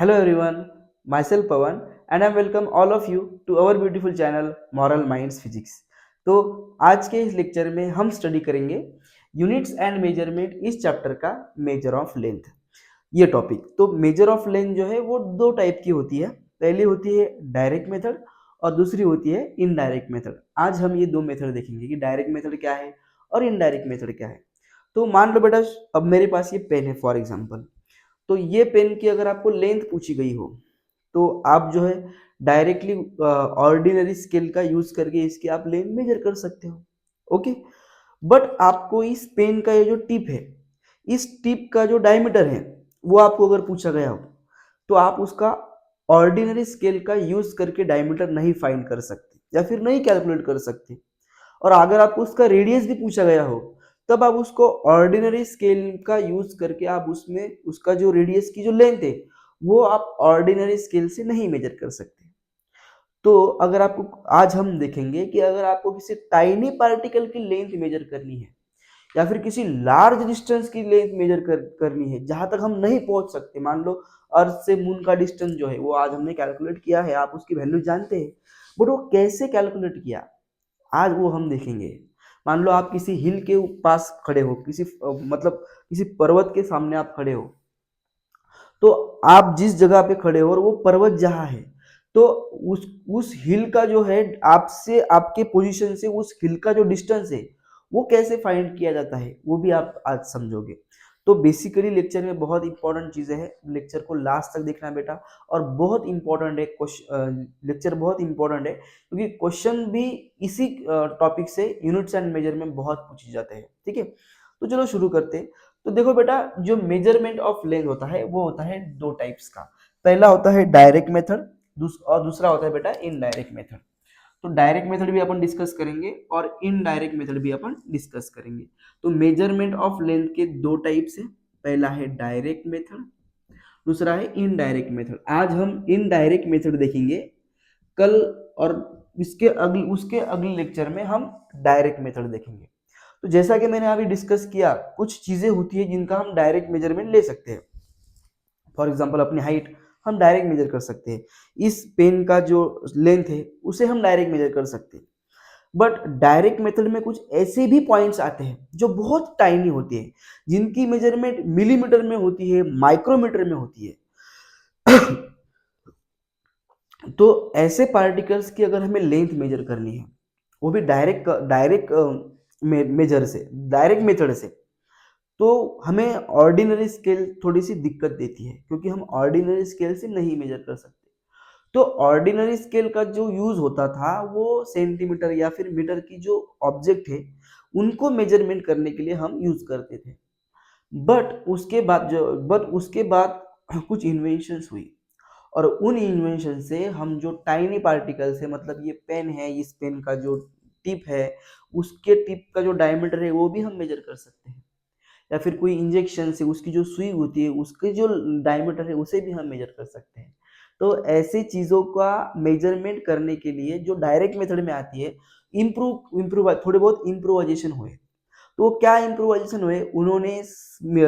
Hello everyone, myself Pawan and I welcome all of you to our beautiful channel Moral Minds Physics। तो आज के इस lecture में हम स्टडी करेंगे यूनिट्स एंड मेजरमेंट इस चैप्टर का मेजर ऑफ लेंथ। ये टॉपिक तो मेजर ऑफ लेंथ जो है वो दो टाइप की होती है। पहली होती है डायरेक्ट मेथड और दूसरी होती है इनडायरेक्ट मेथड। आज हम ये दो मेथड देखेंगे कि डायरेक्ट मेथड क्या है और इनडायरेक्ट मेथड क्या है। तो मान लो बेटा, अब मेरे पास ये पेन है फॉर एग्जाम्पल। तो ये पेन की अगर आपको लेंथ पूछी गई हो तो आप जो है डायरेक्टली ऑर्डिनरी स्केल का यूज करके इसकी आप लेंथ मेजर कर सकते हो। ओके, बट आपको इस पेन का ये जो टिप है, इस टिप का जो डायमीटर है वो आपको अगर पूछा गया हो तो आप उसका ऑर्डिनरी स्केल का यूज करके डायमीटर नहीं फाइंड कर सकते या फिर नहीं कैलकुलेट कर सकते। और अगर आपको उसका रेडियस भी पूछा गया हो तब आप उसको ऑर्डिनरी स्केल का यूज करके आप उसमें उसका जो रेडियस की जो लेंथ है वो आप ऑर्डिनरी स्केल से नहीं मेजर कर सकते। तो अगर आपको आज हम देखेंगे कि अगर आपको किसी टाइनी पार्टिकल की लेंथ मेजर करनी है या फिर किसी लार्ज डिस्टेंस की लेंथ मेजर करनी है जहां तक हम नहीं पहुंच सकते। मान लो अर्थ से मून का डिस्टेंस जो है वो आज हमने कैलकुलेट किया है, आप उसकी वैल्यू जानते हैं, बट वो कैसे कैलकुलेट किया आज वो हम देखेंगे। मान लो आप किसी हिल के पास खड़े हो, किसी मतलब किसी पर्वत के सामने आप खड़े हो, तो आप जिस जगह पे खड़े हो और वो पर्वत जहाँ है तो उस हिल का जो है आपसे आपके पोजीशन से उस हिल का जो डिस्टेंस है वो कैसे फाइंड किया जाता है वो भी आप आज समझोगे। तो बेसिकली लेक्चर में बहुत इंपॉर्टेंट चीजें हैं, लेक्चर को लास्ट तक देखना बेटा। और बहुत इंपॉर्टेंट है क्वेश्चन, लेक्चर बहुत इंपॉर्टेंट है क्योंकि क्वेश्चन भी इसी टॉपिक से यूनिट्स एंड मेजर में बहुत पूछे जाते हैं। ठीक है, तो चलो शुरू करते हैं। तो देखो बेटा, जो मेजरमेंट ऑफ लेंथ होता है वो होता है दो टाइप्स का। पहला होता है डायरेक्ट मेथड और दूसरा होता है बेटा इनडायरेक्ट मेथड। तो डायरेक्ट मेथड भी अपन डिस्कस करेंगे और इनडायरेक्ट मेथड भी अपन डिस्कस करेंगे। तो मेजरमेंट ऑफ लेंथ के दो टाइप्स है, पहला है डायरेक्ट मेथड, दूसरा है इनडायरेक्ट मेथड। आज हम इनडायरेक्ट मेथड देखेंगे कल, और उसके अगले लेक्चर में हम डायरेक्ट मेथड देखेंगे। तो जैसा कि मैंने अभी डिस्कस किया, कुछ चीजें होती है जिनका हम डायरेक्ट मेजरमेंट ले सकते हैं। फॉर एग्जांपल अपनी हाइट हम डायरेक्ट मेजर कर सकते हैं, इस पेन का जो लेंथ है उसे हम डायरेक्ट मेजर कर सकते हैं। बट डायरेक्ट मेथड में कुछ ऐसे भी पॉइंट्स आते हैं जो बहुत टाइनी होते हैं, जिनकी मेजरमेंट मिलीमीटर में होती है, माइक्रोमीटर में होती है। तो ऐसे पार्टिकल्स की अगर हमें लेंथ मेजर करनी है, वो भी डायरेक्ट डायरेक्ट मेजर से, डायरेक्ट मेथड से, तो हमें ऑर्डिनरी स्केल थोड़ी सी दिक्कत देती है क्योंकि हम ऑर्डिनरी स्केल से नहीं मेजर कर सकते। तो ऑर्डिनरी स्केल का जो यूज होता था वो सेंटीमीटर या फिर मीटर की जो ऑब्जेक्ट है उनको मेजरमेंट करने के लिए हम यूज करते थे। बट उसके बाद कुछ इन्वेंशंस हुई और उन इन्वेंशन से हम जो टाइनी पार्टिकल्स है, मतलब ये पेन है, इस पेन का जो टिप है उसके टिप का जो डायमीटर है वो भी हम मेजर कर सकते हैं। या फिर कोई इंजेक्शन से उसकी जो सुई होती है उसके जो डायमीटर है उसे भी हम मेजर कर सकते हैं। तो ऐसी चीज़ों का मेजरमेंट करने के लिए जो डायरेक्ट मेथड में आती है, इम्प्रूव इम्प्रूव थोड़े बहुत इम्प्रोवाइजेशन हुए। तो क्या इम्प्रोवाइजेशन हुए, उन्होंने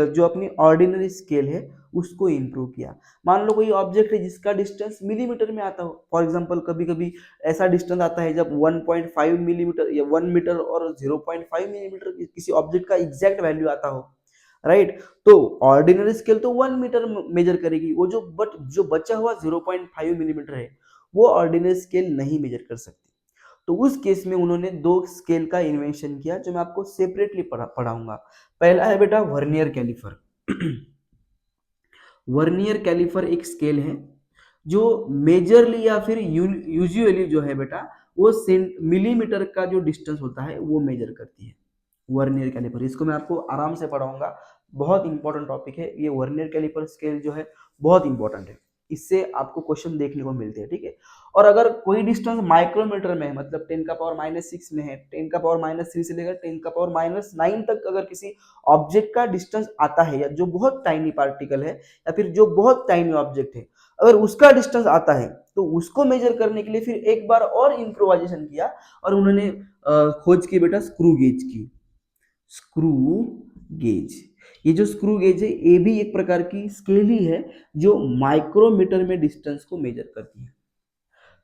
जो अपनी ऑर्डिनरी स्केल है उसको इम्प्रूव किया। मान लो कोई ऑब्जेक्ट है जिसका डिस्टेंस मिलीमीटर में आता हो, फॉर एग्जांपल कभी कभी ऐसा डिस्टेंस आता है जब 1.5 मिलीमीटर या 1 मीटर और 0.5 मिलीमीटर किसी ऑब्जेक्ट का एग्जैक्ट वैल्यू आता हो, राइट। तो ऑर्डिनरी स्केल तो 1 मीटर मेजर करेगी, वो जो बचा हुआ 0.5 मिलीमीटर है वो ऑर्डिनरी स्केल नहीं मेजर कर सकती। तो उस केस में उन्होंने दो स्केल का इन्वेंशन किया जो मैं आपको सेपरेटली पढ़ाऊंगा। पहला है बेटा वर्नियर कैलिफर। वर्नियर कैलिफर एक स्केल है जो मेजरली या फिर यूजुअली जो है बेटा वो मिलीमीटर का जो डिस्टेंस होता है वो मेजर करती है। वर्नियर कैलिपर, इसको मैं आपको आराम से पढ़ाऊंगा, बहुत इंपॉर्टेंट टॉपिक है ये। वर्नियर कैलिपर स्केल जो है बहुत इंपॉर्टेंट है, इससे आपको क्वेश्चन देखने को मिलते हैं। ठीक है, और अगर कोई डिस्टेंस माइक्रोमीटर में है, मतलब 10⁻⁻⁶ में है, 10⁻⁻3 से लेकर 10⁻⁹ तक अगर किसी ऑब्जेक्ट का डिस्टेंस आता है या जो बहुत टाइनी पार्टिकल है या फिर जो बहुत टाइनी ऑब्जेक्ट है, अगर उसका डिस्टेंस आता है तो उसको मेजर करने के लिए फिर एक बार और इम्प्रोवाइजेशन किया और उन्होंने खोज की बेटा स्क्रू गेज की, स्क्रू गेज। ये जो स्क्रू गेज है ये भी एक प्रकार की स्केल ही है जो माइक्रोमीटर में डिस्टेंस को मेजर करती है।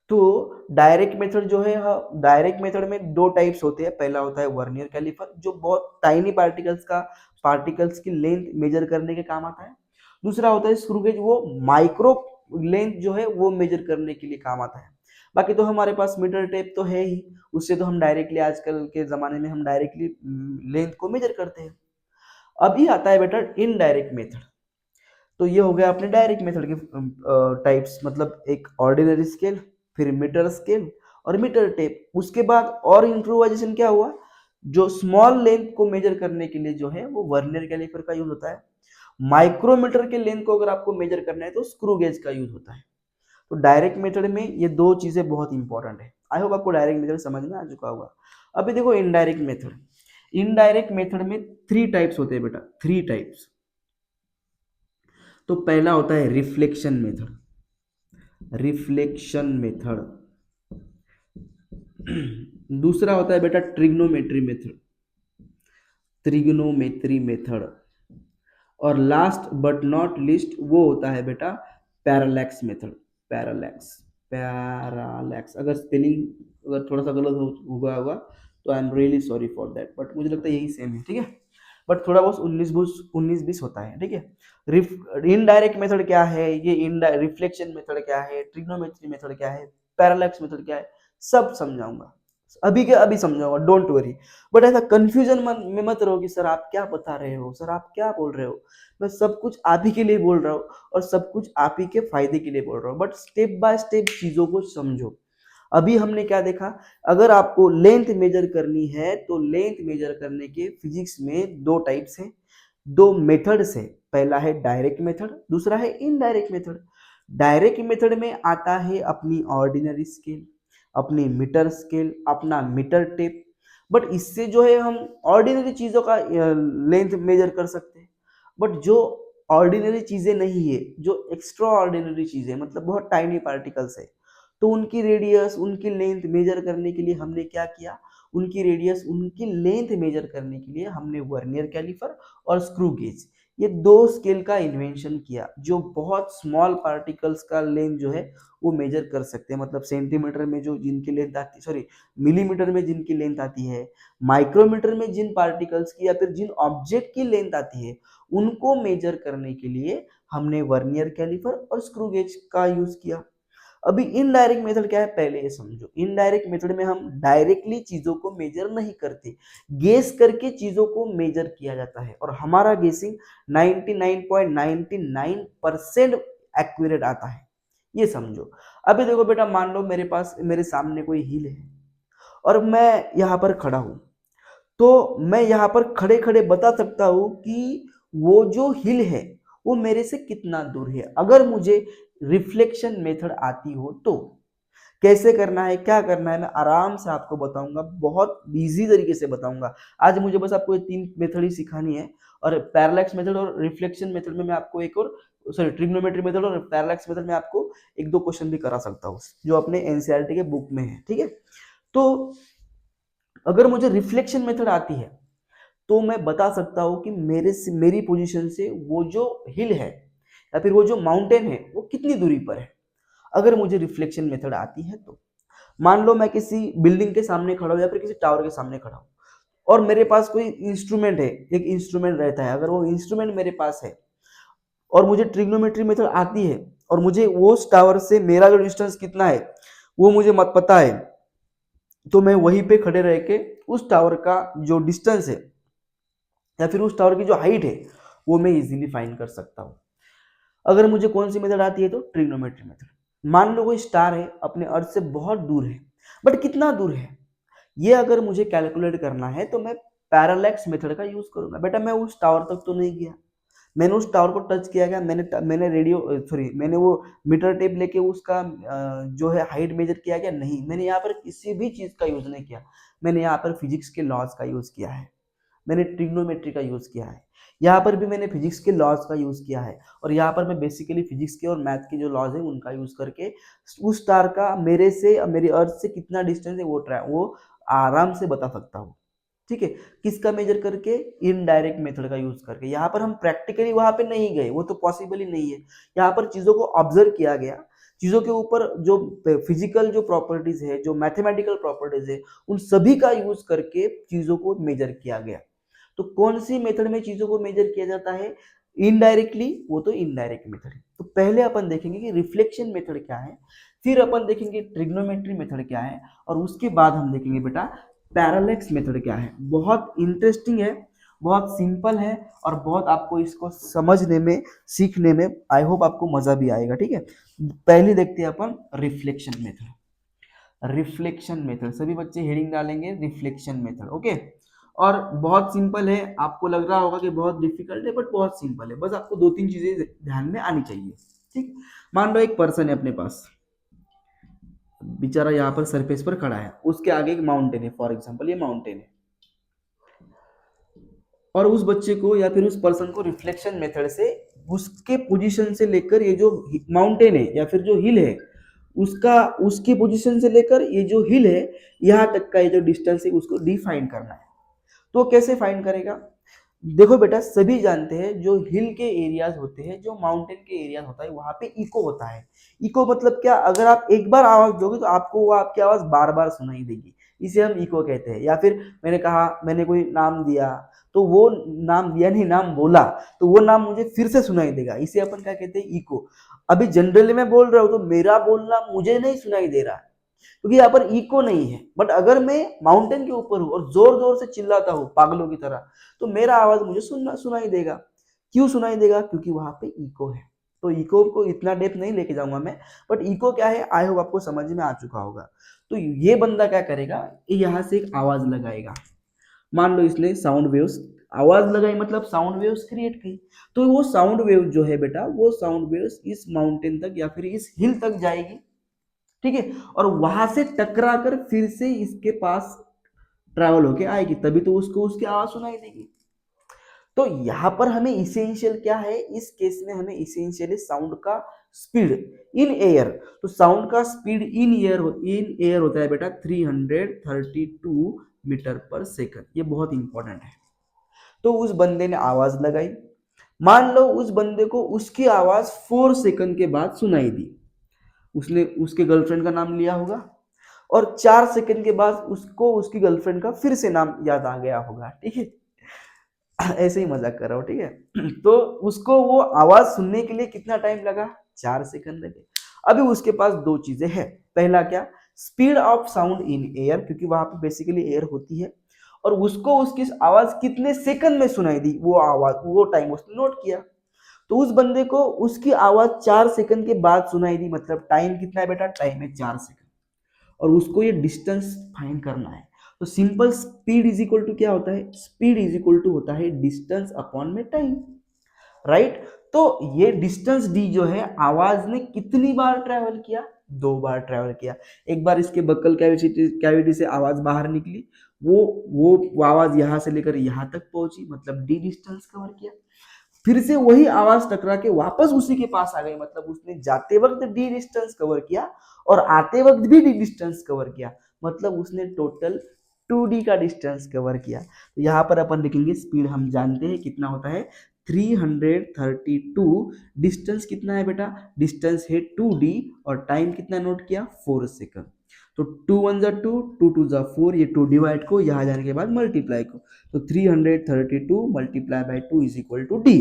तो डायरेक्ट मेथड जो है, डायरेक्ट मेथड में दो टाइप्स होते हैं। पहला होता है वर्नियर कैलिपर जो बहुत टाइनी पार्टिकल्स की लेंथ मेजर करने के काम आता है। दूसरा होता है स्क्रू गेज, वो माइक्रो लेंथ जो है वो मेजर करने के लिए काम आता है। बाकी तो हमारे पास मीटर टेप तो है ही, उससे तो हम डायरेक्टली आजकल के ज़माने में हम डायरेक्टली लेंथ को मेजर करते हैं। अभी आता है बेटा इनडायरेक्ट मेथड। तो ये हो गया अपने डायरेक्ट मेथड के टाइप्स, मतलब एक ऑर्डिनरी स्केल, फिर मीटर स्केल और मीटर टेप। उसके बाद और इम्प्रोवाइजेशन क्या हुआ, जो स्मॉल लेंथ को मेजर करने के लिए जो है वो वर्नियर कैलिपर का यूज होता है। माइक्रोमीटर के लेंथ को अगर आपको मेजर करना है तो स्क्रू गेज का यूज होता है। तो डायरेक्ट मेथड में ये दो चीजें बहुत इंपॉर्टेंट है। आई होप आपको डायरेक्ट मेथड समझ में आ चुका होगा। अभी देखो इनडायरेक्ट मेथड। इनडायरेक्ट मेथड में थ्री टाइप्स होते हैं बेटा, थ्री टाइप्स। तो पहला होता है रिफ्लेक्शन मेथड, रिफ्लेक्शन मेथड। दूसरा होता है बेटा ट्रिग्नोमेट्री मेथड, ट्रिग्नोमेट्री मेथड। और लास्ट बट नॉट लिस्ट वो होता है बेटा पैरालैक्स मेथड, पैरालैक्स, पैरालैक्स। अगर स्पेलिंग अगर थोड़ा सा गलत हुआ होगा तो I am really sorry for that, but मुझे लगता है यही सेम है, ठीक है। बट थोड़ा बहुत 19-20 होता है, ठीक है। इनडायरेक्ट मेथड क्या है, ये रिफ्लेक्शन मेथड क्या है, ट्रिग्नोमेट्री मेथड क्या है, पैरालैक्स मेथड क्या है, सब समझाऊंगा। अभी के अभी समझाऊंगा, डोंट वरी। बट ऐसा कंफ्यूजन में मत रहो कि सर आप क्या बता रहे हो, सर आप क्या बोल रहे हो। मैं सब कुछ आप ही के लिए बोल रहा हूँ और सब कुछ आप ही के फायदे के लिए बोल रहा हूँ, बट स्टेप बाय स्टेप चीजों को समझो। अभी हमने क्या देखा, अगर आपको लेंथ मेजर करनी है तो लेंथ मेजर करने के फिजिक्स में दो टाइप्स हैं, दो मेथड्स है। पहला है डायरेक्ट मेथड, दूसरा है इनडायरेक्ट मेथड। डायरेक्ट मेथड में आता है अपनी ऑर्डिनरी स्केल, अपनी मीटर स्केल, अपना मीटर टेप। बट इससे जो है हम ऑर्डिनरी चीजों का लेंथ मेजर कर सकते हैं। बट जो ऑर्डिनरी चीजें नहीं है, जो एक्स्ट्रा ऑर्डिनरी चीजें मतलब बहुत टाइनी पार्टिकल्स है, तो उनकी रेडियस उनकी लेंथ मेजर करने के लिए हमने क्या किया, उनकी रेडियस उनकी लेंथ मेजर करने के लिए हमने वर्नियर कैलिपर और स्क्रू गेज, ये दो स्केल का इन्वेंशन किया जो बहुत स्मॉल पार्टिकल्स का लेंथ जो है वो मेजर कर सकते हैं। मतलब सेंटीमीटर में जो जिनकी लेंथ आती है, सॉरी मिलीमीटर में जिनकी लेंथ आती है, माइक्रोमीटर में जिन पार्टिकल्स की या फिर जिन ऑब्जेक्ट की लेंथ आती है, उनको मेजर करने के लिए हमने वर्नियर कैलिपर और स्क्रू गेज का यूज किया। अभी इनडायरेक्ट मेथड क्या है पहले ये समझो। इनडायरेक्ट मेथड में हम डायरेक्टली चीजों को मेजर नहीं करते, गेस करके चीजों को मेजर किया जाता है और हमारा गेसिंग 99.99% एक्यूरेट आता है, ये समझो। अभी देखो बेटा, मान लो मेरे सामने कोई हिल है और मैं यहाँ पर खड़ा हूँ, तो मैं यहाँ पर खड़े खड़े बता सकता हूँ कि वो जो हिल है वो मेरे से कितना दूर है, अगर मुझे रिफ्लेक्शन मेथड आती हो तो। कैसे करना है, क्या करना है, मैं आराम से आपको बताऊंगा, बहुत इजी तरीके से बताऊंगा। आज मुझे बस आपको ये तीन मेथड ही सिखानी है, और पैरालैक्स मेथड और रिफ्लेक्शन मेथड में मैं आपको एक और, सॉरी ट्रिग्नोमेट्री मेथड और पैरालैक्स मेथड में आपको एक दो क्वेश्चन भी करा सकता हूँ जो अपने एनसीईआरटी के बुक में है, ठीक है। तो अगर मुझे रिफ्लेक्शन मेथड आती है तो मैं बता सकता हूँ कि मेरी पोजीशन से वो जो हिल है या फिर वो जो माउंटेन है वो कितनी दूरी पर है, अगर मुझे रिफ्लेक्शन मेथड आती है तो। मान लो मैं किसी बिल्डिंग के सामने खड़ा हूँ या फिर किसी टावर के सामने खड़ा हूँ और मेरे पास कोई इंस्ट्रूमेंट है, एक इंस्ट्रूमेंट रहता है, अगर वो इंस्ट्रूमेंट मेरे पास है और मुझे ट्रिग्नोमेट्री मेथड आती है और मुझे वो टावर से मेरा जो डिस्टेंस कितना है वो मुझे मत पता है, तो मैं वहीं पे खड़े रह के उस टावर का जो डिस्टेंस है या फिर उस टावर की जो हाइट है वो मैं इजीली फाइंड कर सकता हूँ। अगर मुझे कौन सी मेथड आती है तो ट्रिग्नोमेट्री मेथड। मान लो कोई स्टार है अपने अर्थ से बहुत दूर है, बट कितना दूर है ये अगर मुझे कैलकुलेट करना है तो मैं पैरालैक्स मेथड का यूज करूंगा। बेटा मैं उस टावर तक तो नहीं गया, मैंने उस टावर को टच किया क्या, मैंने रेडियो सॉरी मैंने वो मीटर टेप लेके उसका जो है हाइट मेजर किया क्या, नहीं। मैंने यहाँ पर किसी भी चीज का यूज नहीं किया, मैंने यहाँ पर फिजिक्स के लॉज का यूज किया है, मैंने ट्रिग्नोमेट्री का यूज किया है, यहाँ पर भी मैंने फिजिक्स के लॉज का यूज किया है, और यहाँ पर मैं बेसिकली फिजिक्स के और मैथ के जो लॉज है उनका यूज करके उस स्टार का मेरे से मेरी अर्थ से कितना डिस्टेंस है वो आराम से बता सकता हूँ, ठीक है, किसका मेजर करके? इनडायरेक्ट मेथड का यूज करके। यहाँ पर हम प्रैक्टिकली वहां पे नहीं गए, वो तो पॉसिबल ही नहीं है। यहाँ पर चीजों को ऑब्जर्व किया गया, चीजों के ऊपर जो फिजिकल जो प्रॉपर्टीज है, जो मैथमेटिकल प्रॉपर्टीज है, उन सभी का यूज करके चीजों को मेजर किया गया। तो कौन सी मेथड में चीजों को मेजर किया जाता है? इनडायरेक्टली, वो तो इनडायरेक्ट मेथड है। तो पहले अपन देखेंगे कि रिफ्लेक्शन मेथड क्या है, फिर अपन देखेंगे ट्रिग्नोमेट्री मेथड क्या है, और उसके बाद हम देखेंगे बेटा पैरालेक्स मेथड क्या है। बहुत इंटरेस्टिंग है, बहुत सिंपल है, और बहुत आपको इसको समझने में, सीखने में आई होप आपको मजा भी आएगा। ठीक है, पहले देखते हैं अपन रिफ्लेक्शन मेथड। रिफ्लेक्शन मेथड, सभी बच्चे हेडिंग डालेंगे रिफ्लेक्शन मेथड। ओके, और बहुत सिंपल है। आपको लग रहा होगा कि बहुत डिफिकल्ट है, बट बहुत सिंपल है। बस आपको 2-3 चीजें ध्यान में आनी चाहिए। ठीक, मान लो एक पर्सन है अपने पास, बेचारा यहाँ पर सरफेस पर खड़ा है, उसके आगे एक माउंटेन है, फॉर एग्जांपल ये माउंटेन है, और उस बच्चे को या फिर उस पर्सन को रिफ्लेक्शन मेथड से उसके पोजीशन से लेकर ये जो माउंटेन है या फिर जो हिल है, उसका उसकी पोजीशन से लेकर ये जो हिल है यहाँ तक का ये जो डिस्टेंस है उसको डिफाइन करना है। तो कैसे फाइंड करेगा? देखो बेटा, सभी जानते हैं जो हिल के एरियाज होते हैं, जो माउंटेन के एरियाज होता है, वहां पे इको होता है। इको मतलब क्या? अगर आप एक बार आवाज दोगे तो आपको वो आपकी आवाज बार बार सुनाई देगी, इसे हम इको कहते हैं। या फिर मैंने कहा, मैंने कोई नाम दिया, तो वो नाम दिया नहीं, नाम बोला, तो वो नाम मुझे फिर से सुनाई देगा, इसे अपन क्या कहते हैं? इको। अभी जनरली मैं बोल रहा हूँ तो मेरा बोलना मुझे नहीं सुनाई दे रहा है, क्योंकि यहाँ पर इको नहीं है। बट अगर मैं माउंटेन के ऊपर हूँ और जोर जोर से चिल्लाता हूँ पागलों की तरह, तो मेरा आवाज मुझे सुनाई देगा। क्यों सुनाई देगा? क्योंकि वहां पे इको है। तो इको को इतना डेप्थ नहीं लेके जाऊंगा मैं, बट इको क्या है आई होप आपको समझ में आ चुका होगा। तो ये बंदा क्या करेगा, यहाँ से एक आवाज लगाएगा। मान लो इसने साउंड वेव्स, आवाज लगाई मतलब साउंड वेव्स क्रिएट की। तो वो साउंड वेव जो है बेटा, वो साउंड वेव्स इस माउंटेन तक या फिर इस हिल तक जाएगी। ठीक है, और वहां से टकरा कर फिर से इसके पास ट्रैवल होके आएगी, तभी तो उसको उसकी आवाज सुनाई देगी। तो यहां पर हमें इसेंशियल क्या है? इस केस में हमें इसेंशियली साउंड का स्पीड इन एयर। तो साउंड का स्पीड इन एयर होता है बेटा 332 मीटर पर सेकंड। ये बहुत इंपॉर्टेंट है। तो उस बंदे ने आवाज लगाई, मान लो उस बंदे को उसकी आवाज 4 सेकंड के बाद सुनाई दी। उसने उसके गर्लफ्रेंड का नाम लिया होगा, और 4 सेकंड के बाद उसको उसकी गर्लफ्रेंड का फिर से नाम याद आ गया होगा। ठीक है, ऐसे ही मजाक कर रहा हूँ। ठीक है, तो उसको वो आवाज सुनने के लिए कितना टाइम लगा? 4 सेकंड लगे। अभी उसके पास दो चीजें हैं। पहला क्या? Speed of sound in air, क्योंकि वहां पे बेसिकली एयर होती है, और उसको उसकी आवाज कितने सेकंड में सुनाई दी, वो आवाज, वो टाइम उसने नोट किया। तो उस बंदे को उसकी आवाज 4 सेकंड के बाद सुनाई दी, मतलब टाइम कितना है बेटा? टाइम है 4 सेकंड, और उसको ये डिस्टेंस फाइंड करना है। तो simple speed is equal to क्या होता है? स्पीड इज इक्वल टू होता है डिस्टेंस अपॉन में टाइम, राइट? तो ये डिस्टेंस डी जो है, आवाज ने कितनी बार ट्रेवल किया? 2 बार ट्रेवल किया। एक बार इसके बक्कल कैविटी से आवाज बाहर निकली, वो आवाज यहां से लेकर यहां तक पहुंची, मतलब डी डिस्टेंस कवर किया। फिर से वही आवाज टकरा के वापस उसी के पास आ गई, मतलब उसने जाते वक्त डी डिस्टेंस कवर किया और आते वक्त भी डी डिस्टेंस कवर किया, मतलब उसने टोटल 2D का डिस्टेंस कवर किया। तो यहाँ पर अपन लिखेंगे स्पीड, हम जानते हैं कितना होता है 332। डिस्टेंस कितना है बेटा? डिस्टेंस है 2D, और टाइम कितना नोट किया? 4 सेकंड। तो 2 1 जा 2, 2 2 जा 4, ये 2 डिवाइड को यहाँ जाने के बाद मल्टीप्लाई को, तो 332 multiply by 2 is equal to D.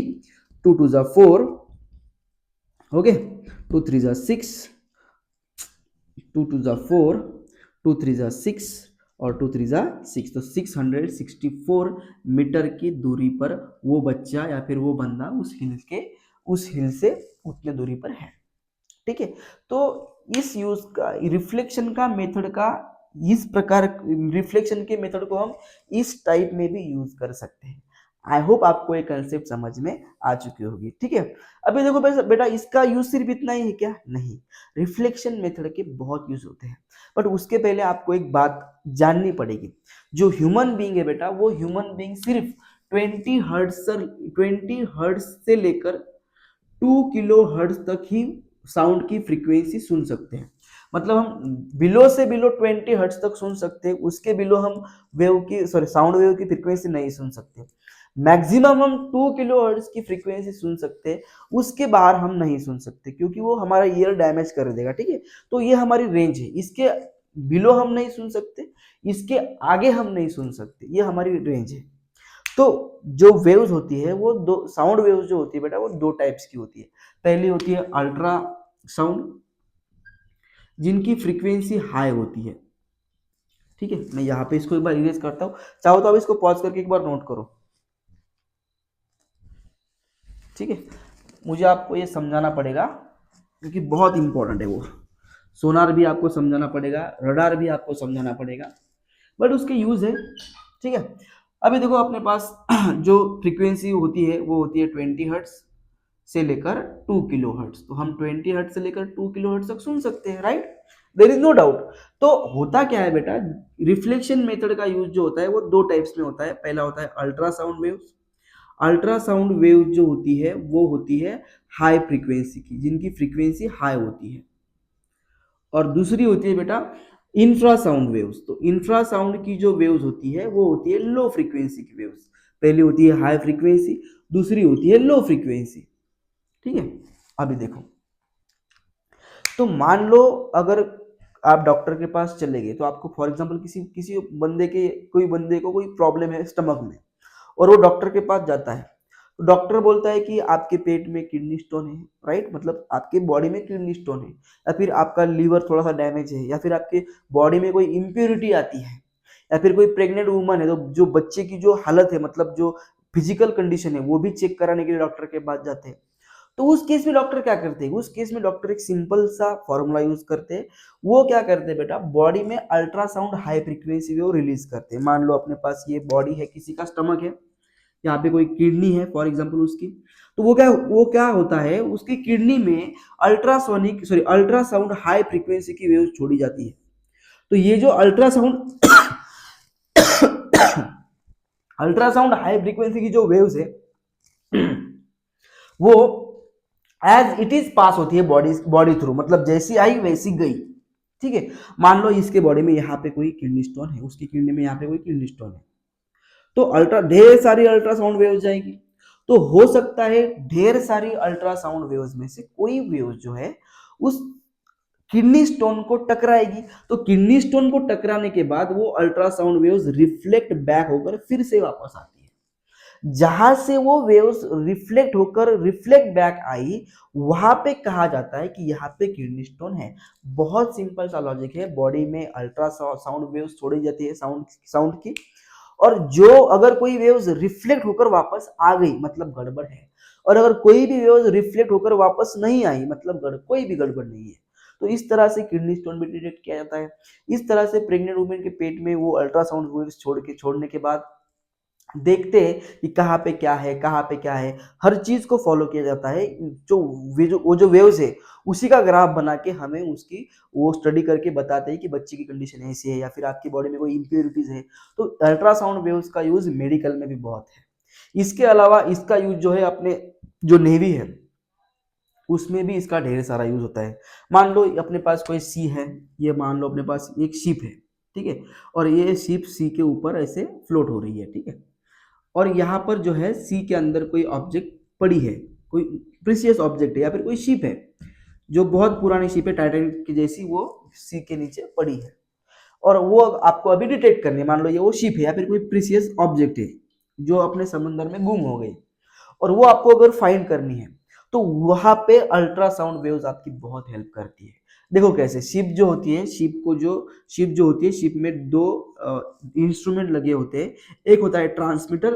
2 2 जा 4, ओके, 2 3 जा 6, 2 2 जा 4, 2 3 जा 6, और 2 3 जा 6, तो 664 मीटर की दूरी पर वो बच्चा या फिर वो बंदा उस हिल से उतने दूरी पर है। ठीक है, तो इस यूज का रिफ्लेक्शन का मेथड का इस प्रकार, रिफ्लेक्शन के मेथड को हम इस टाइप में भी यूज कर सकते हैं। आई होप आपको ये कंसेप्ट समझ में आ चुकी होगी। ठीक है, अभी देखो बेटा, इसका यूज सिर्फ इतना ही है क्या? नहीं, रिफ्लेक्शन मेथड के बहुत यूज होते हैं। बट उसके पहले आपको एक बात जाननी पड़ेगी। जो ह्यूमन बीइंग है बेटा, वो ह्यूमन बीइंग सिर्फ 20 हर्ट्ज से लेकर 2 किलो हर्ट्ज तक ही साउंड की फ्रीक्वेंसी सुन सकते हैं। मतलब हम बिलो से बिलो 20 हर्ट्ज तक सुन सकते हैं, उसके बिलो हम वेव की साउंड वेव की फ्रीक्वेंसी नहीं सुन सकते। मैक्सिमम हम 2 किलो हर्ट्ज की फ्रीक्वेंसी सुन सकते हैं, उसके बाहर हम नहीं सुन सकते क्योंकि वो हमारा ईयर डैमेज कर देगा, ठीक है। तो ये हमारी रेंज है, इसके बिलो हम नहीं सुन सकते, इसके आगे हम नहीं सुन सकते, ये हमारी रेंज है। तो जो वेव्स होती है वो दो साउंड वेव्स जो होती है बेटा वो दो टाइप्स की होती है। पहली होती है अल्ट्रा साउंड, जिनकी फ्रीक्वेंसी हाई होती है, ठीक है। मैं यहाँ पे इसको एक बार इरेज करता हूँ, चाहो तो आप इसको पॉज करके एक बार नोट करो, ठीक है। मुझे आपको ये समझाना पड़ेगा क्योंकि बहुत इंपॉर्टेंट है वो। सोनार भी आपको समझाना पड़ेगा, रडार भी आपको समझाना पड़ेगा, बट उसके यूज है, ठीक है। अभी देखो अपने पास जो फ्रीक्वेंसी होती है वो होती है 20 हर्ट्ज से लेकर 2 किलो हर्ट्ज। तो हम 20 हर्ट्ज से लेकर 2 किलो हर्ट्ज तक सुन सकते हैं, right, there is no doubt. तो होता क्या है बेटा, रिफ्लेक्शन मेथड का यूज जो होता है वो दो टाइप्स में होता है। पहला होता है अल्ट्रासाउंड वेव्स। अल्ट्रासाउंड वेव जो होती है वो होती है हाई फ्रीक्वेंसी की, जिनकी फ्रीक्वेंसी हाई होती है। और दूसरी होती है बेटा इंफ्रासाउंड वेव्स। तो इंफ्रासाउंड की जो वेव्स होती है वो होती है लो फ्रीक्वेंसी की वेव्स। पहली होती है हाई फ्रीक्वेंसी, दूसरी होती है लो फ्रीक्वेंसी, ठीक है। अभी देखो, तो मान लो अगर आप डॉक्टर के पास चले गए, तो आपको फॉर एग्जांपल किसी किसी बंदे के कोई बंदे को कोई प्रॉब्लम है स्टमक में, और वो डॉक्टर के पास जाता है। तो डॉक्टर बोलता है कि आपके पेट में किडनी स्टोन है, राइट, मतलब आपके बॉडी में किडनी स्टोन है, या फिर आपका लीवर थोड़ा सा डैमेज है, या फिर आपके बॉडी में कोई इम्प्योरिटी आती है, या फिर कोई प्रेग्नेंट वुमन है तो जो बच्चे की जो हालत है, मतलब जो फिजिकल कंडीशन है वो भी चेक कराने के लिए डॉक्टर के पास जाते हैं। तो उस केस में डॉक्टर क्या करते हैं, उस केस में डॉक्टर एक सिंपल सा फॉर्मूला यूज करते हैं। वो क्या करते हैं बेटा, बॉडी में ultrasound high frequency wave release करते हैं। मान लो अपने पास ये बॉडी है, किसी का स्टमक है, यहाँ पे कोई किडनी है फॉर एग्जांपल उसकी, तो वो क्या होता है, उसकी किडनी में अल्ट्रासाउंड हाई फ्रीक्वेंसी की वेव छोड़ी जाती है। तो ये जो अल्ट्रासाउंड अल्ट्रासाउंड हाई फ्रीक्वेंसी की जो वेव्स है वो एज इट इज पास होती है बॉडी बॉडी थ्रू, मतलब जैसी आई वैसी गई, ठीक है। मान लो इसके बॉडी में यहाँ पे कोई किडनी स्टोन है, उसकी किडनी में यहाँ पे कोई किडनी स्टोन है, तो ढेर सारी अल्ट्रासाउंड वेव्स जाएगी। तो हो सकता है ढेर सारी अल्ट्रासाउंड वेव्स में से कोई वेव जो है उस किडनी स्टोन को टकराएगी। तो किडनी स्टोन को टकराने के बाद वो अल्ट्रासाउंड वेव्स रिफ्लेक्ट बैक होकर फिर से वापस आती है। जहां से वो वेव्स रिफ्लेक्ट होकर रिफ्लेक्ट बैक आई, वहां पे कहा जाता है कि यहाँ पे किडनी स्टोन है। बहुत सिंपल सा लॉजिक है, बॉडी में अल्ट्रासाउंड वेव्स छोड़ी जाती है साउंड साउंड की, और जो अगर कोई वेव्स रिफ्लेक्ट होकर वापस आ गई मतलब गड़बड़ है, और अगर कोई भी वेव्स रिफ्लेक्ट होकर वापस नहीं आई मतलब कोई भी गड़बड़ नहीं है। तो इस तरह से किडनी स्टोन भी डिटेक्ट किया जाता है। इस तरह से प्रेग्नेंट वुमेन के पेट में वो अल्ट्रासाउंड वेव्स छोड़ने के बाद देखते हैं कि कहाँ पे क्या है, कहाँ पे क्या है, हर चीज को फॉलो किया जाता है। वो जो वेव्स है उसी का ग्राफ बना के हमें उसकी वो स्टडी करके बताते हैं कि बच्चे की कंडीशन ऐसी है या फिर आपकी बॉडी में कोई इम्प्योरिटीज है। तो अल्ट्रासाउंड वेव्स का यूज मेडिकल में भी बहुत है। इसके अलावा इसका यूज जो है अपने जो नेवी है उसमें भी इसका ढेर सारा यूज होता है। मान लो अपने पास कोई सी है, ये मान लो अपने पास एक शिप है, ठीक है, और ये शिप सी के ऊपर ऐसे फ्लोट हो रही है, ठीक है। और यहाँ पर जो है सी के अंदर कोई ऑब्जेक्ट पड़ी है, कोई प्रीसियस ऑब्जेक्ट है या फिर कोई शिप है जो बहुत पुरानी शिप है, टाइटैनिक की जैसी, वो सी के नीचे पड़ी है। और वो आपको अभी डिटेक्ट करनी है, मान लो ये वो शिप है या फिर कोई प्रीसियस ऑब्जेक्ट है जो अपने समंदर में गुम हो गई, और वो आपको अगर फाइंड करनी है तो वहां पे अल्ट्रासाउंड वेव्स आपकी बहुत हेल्प करती है। देखो कैसे, शिप जो होती है, शिप जो होती है, शिप में दो इंस्ट्रूमेंट लगे होते हैं। एक होता है ट्रांसमीटर,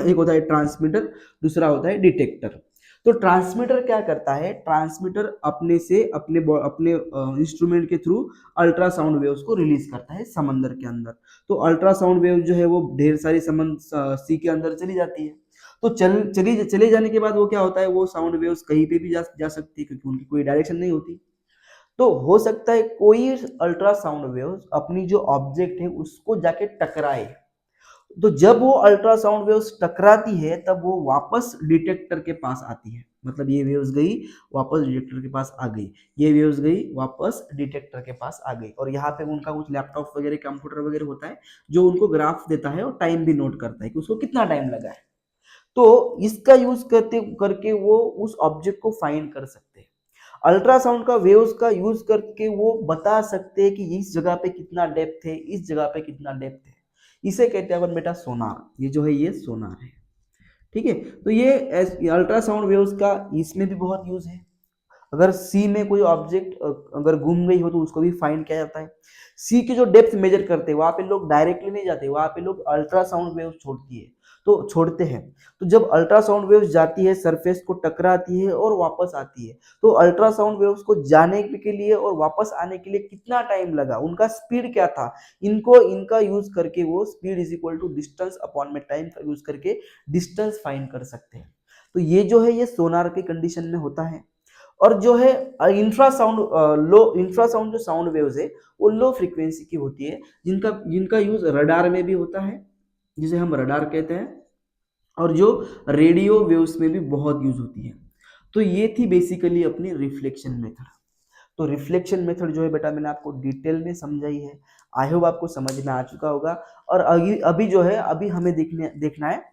एक होता है ट्रांसमीटर, दूसरा होता है डिटेक्टर। तो ट्रांसमीटर क्या करता है, ट्रांसमीटर अपने से अपने इंस्ट्रूमेंट के थ्रू अल्ट्रासाउंड वेव्स को रिलीज करता है समंदर के अंदर। तो अल्ट्रासाउंड वेव जो है वो ढेर सारी सी के अंदर चली जाती है। तो चले जाने के बाद वो क्या होता है, वो साउंड वेव्स कहीं पे भी जा सकती है क्योंकि उनकी कोई डायरेक्शन नहीं होती। तो हो सकता है कोई अल्ट्रासाउंड वेव्स अपनी जो ऑब्जेक्ट है उसको जाके टकराए। तो जब वो अल्ट्रासाउंड वेव्स टकराती है तब वो वापस डिटेक्टर के पास आती है। मतलब ये वेव्स गई वापस डिटेक्टर के पास आ गई, ये वेव्स गई वापस डिटेक्टर के पास आ गई, और यहाँ पे उनका कुछ लैपटॉप वगैरह कंप्यूटर वगैरह होता है जो उनको ग्राफ देता है और टाइम भी नोट करता है कि उसको कितना टाइम लगा है। तो इसका यूज करते करके वो उस ऑब्जेक्ट को फाइंड कर सकते हैं। अल्ट्रासाउंड का वेव्स का यूज करके वो बता सकते हैं कि इस जगह पे कितना डेप्थ है, इस जगह पे कितना डेप्थ है। इसे कहते हैं अपन बेटा सोनार। ये जो है ये सोनार है, ठीक है। तो ये अल्ट्रासाउंड वेव्स का इसमें भी बहुत यूज है। अगर सी में कोई ऑब्जेक्ट अगर घूम गई हो तो उसको भी फाइंड किया जाता है। सी की जो डेप्थ मेजर करते हैं वहां पे लोग डायरेक्टली नहीं जाते, वहां पे लोग अल्ट्रासाउंड वेव छोड़ती है तो छोड़ते हैं। तो जब अल्ट्रासाउंड वेव्स जाती है सरफेस को टकराती है और वापस आती है, तो अल्ट्रासाउंड वेव्स को जाने के लिए और वापस आने के लिए कितना टाइम लगा, उनका स्पीड क्या था, इनको इनका यूज करके वो speed is equal to distance upon में टाइम का यूज करके डिस्टेंस फाइंड कर सकते हैं। तो ये जो है ये सोनार के कंडीशन में होता है। और जो है इंफ्रासाउंड लो इंफ्रासाउंड जो साउंड वेव्स है वो लो फ्रीक्वेंसी की होती है, जिनका जिनका यूज रडार में भी होता है, जिसे हम रडार कहते हैं, और जो रेडियो वेव्स में भी बहुत यूज होती है। तो ये थी बेसिकली अपनी रिफ्लेक्शन मेथड। तो रिफ्लेक्शन मेथड जो है बेटा मैंने आपको डिटेल में समझाई है, आई होप आपको समझ में आ चुका होगा। और अभी अभी जो है अभी हमें देखना है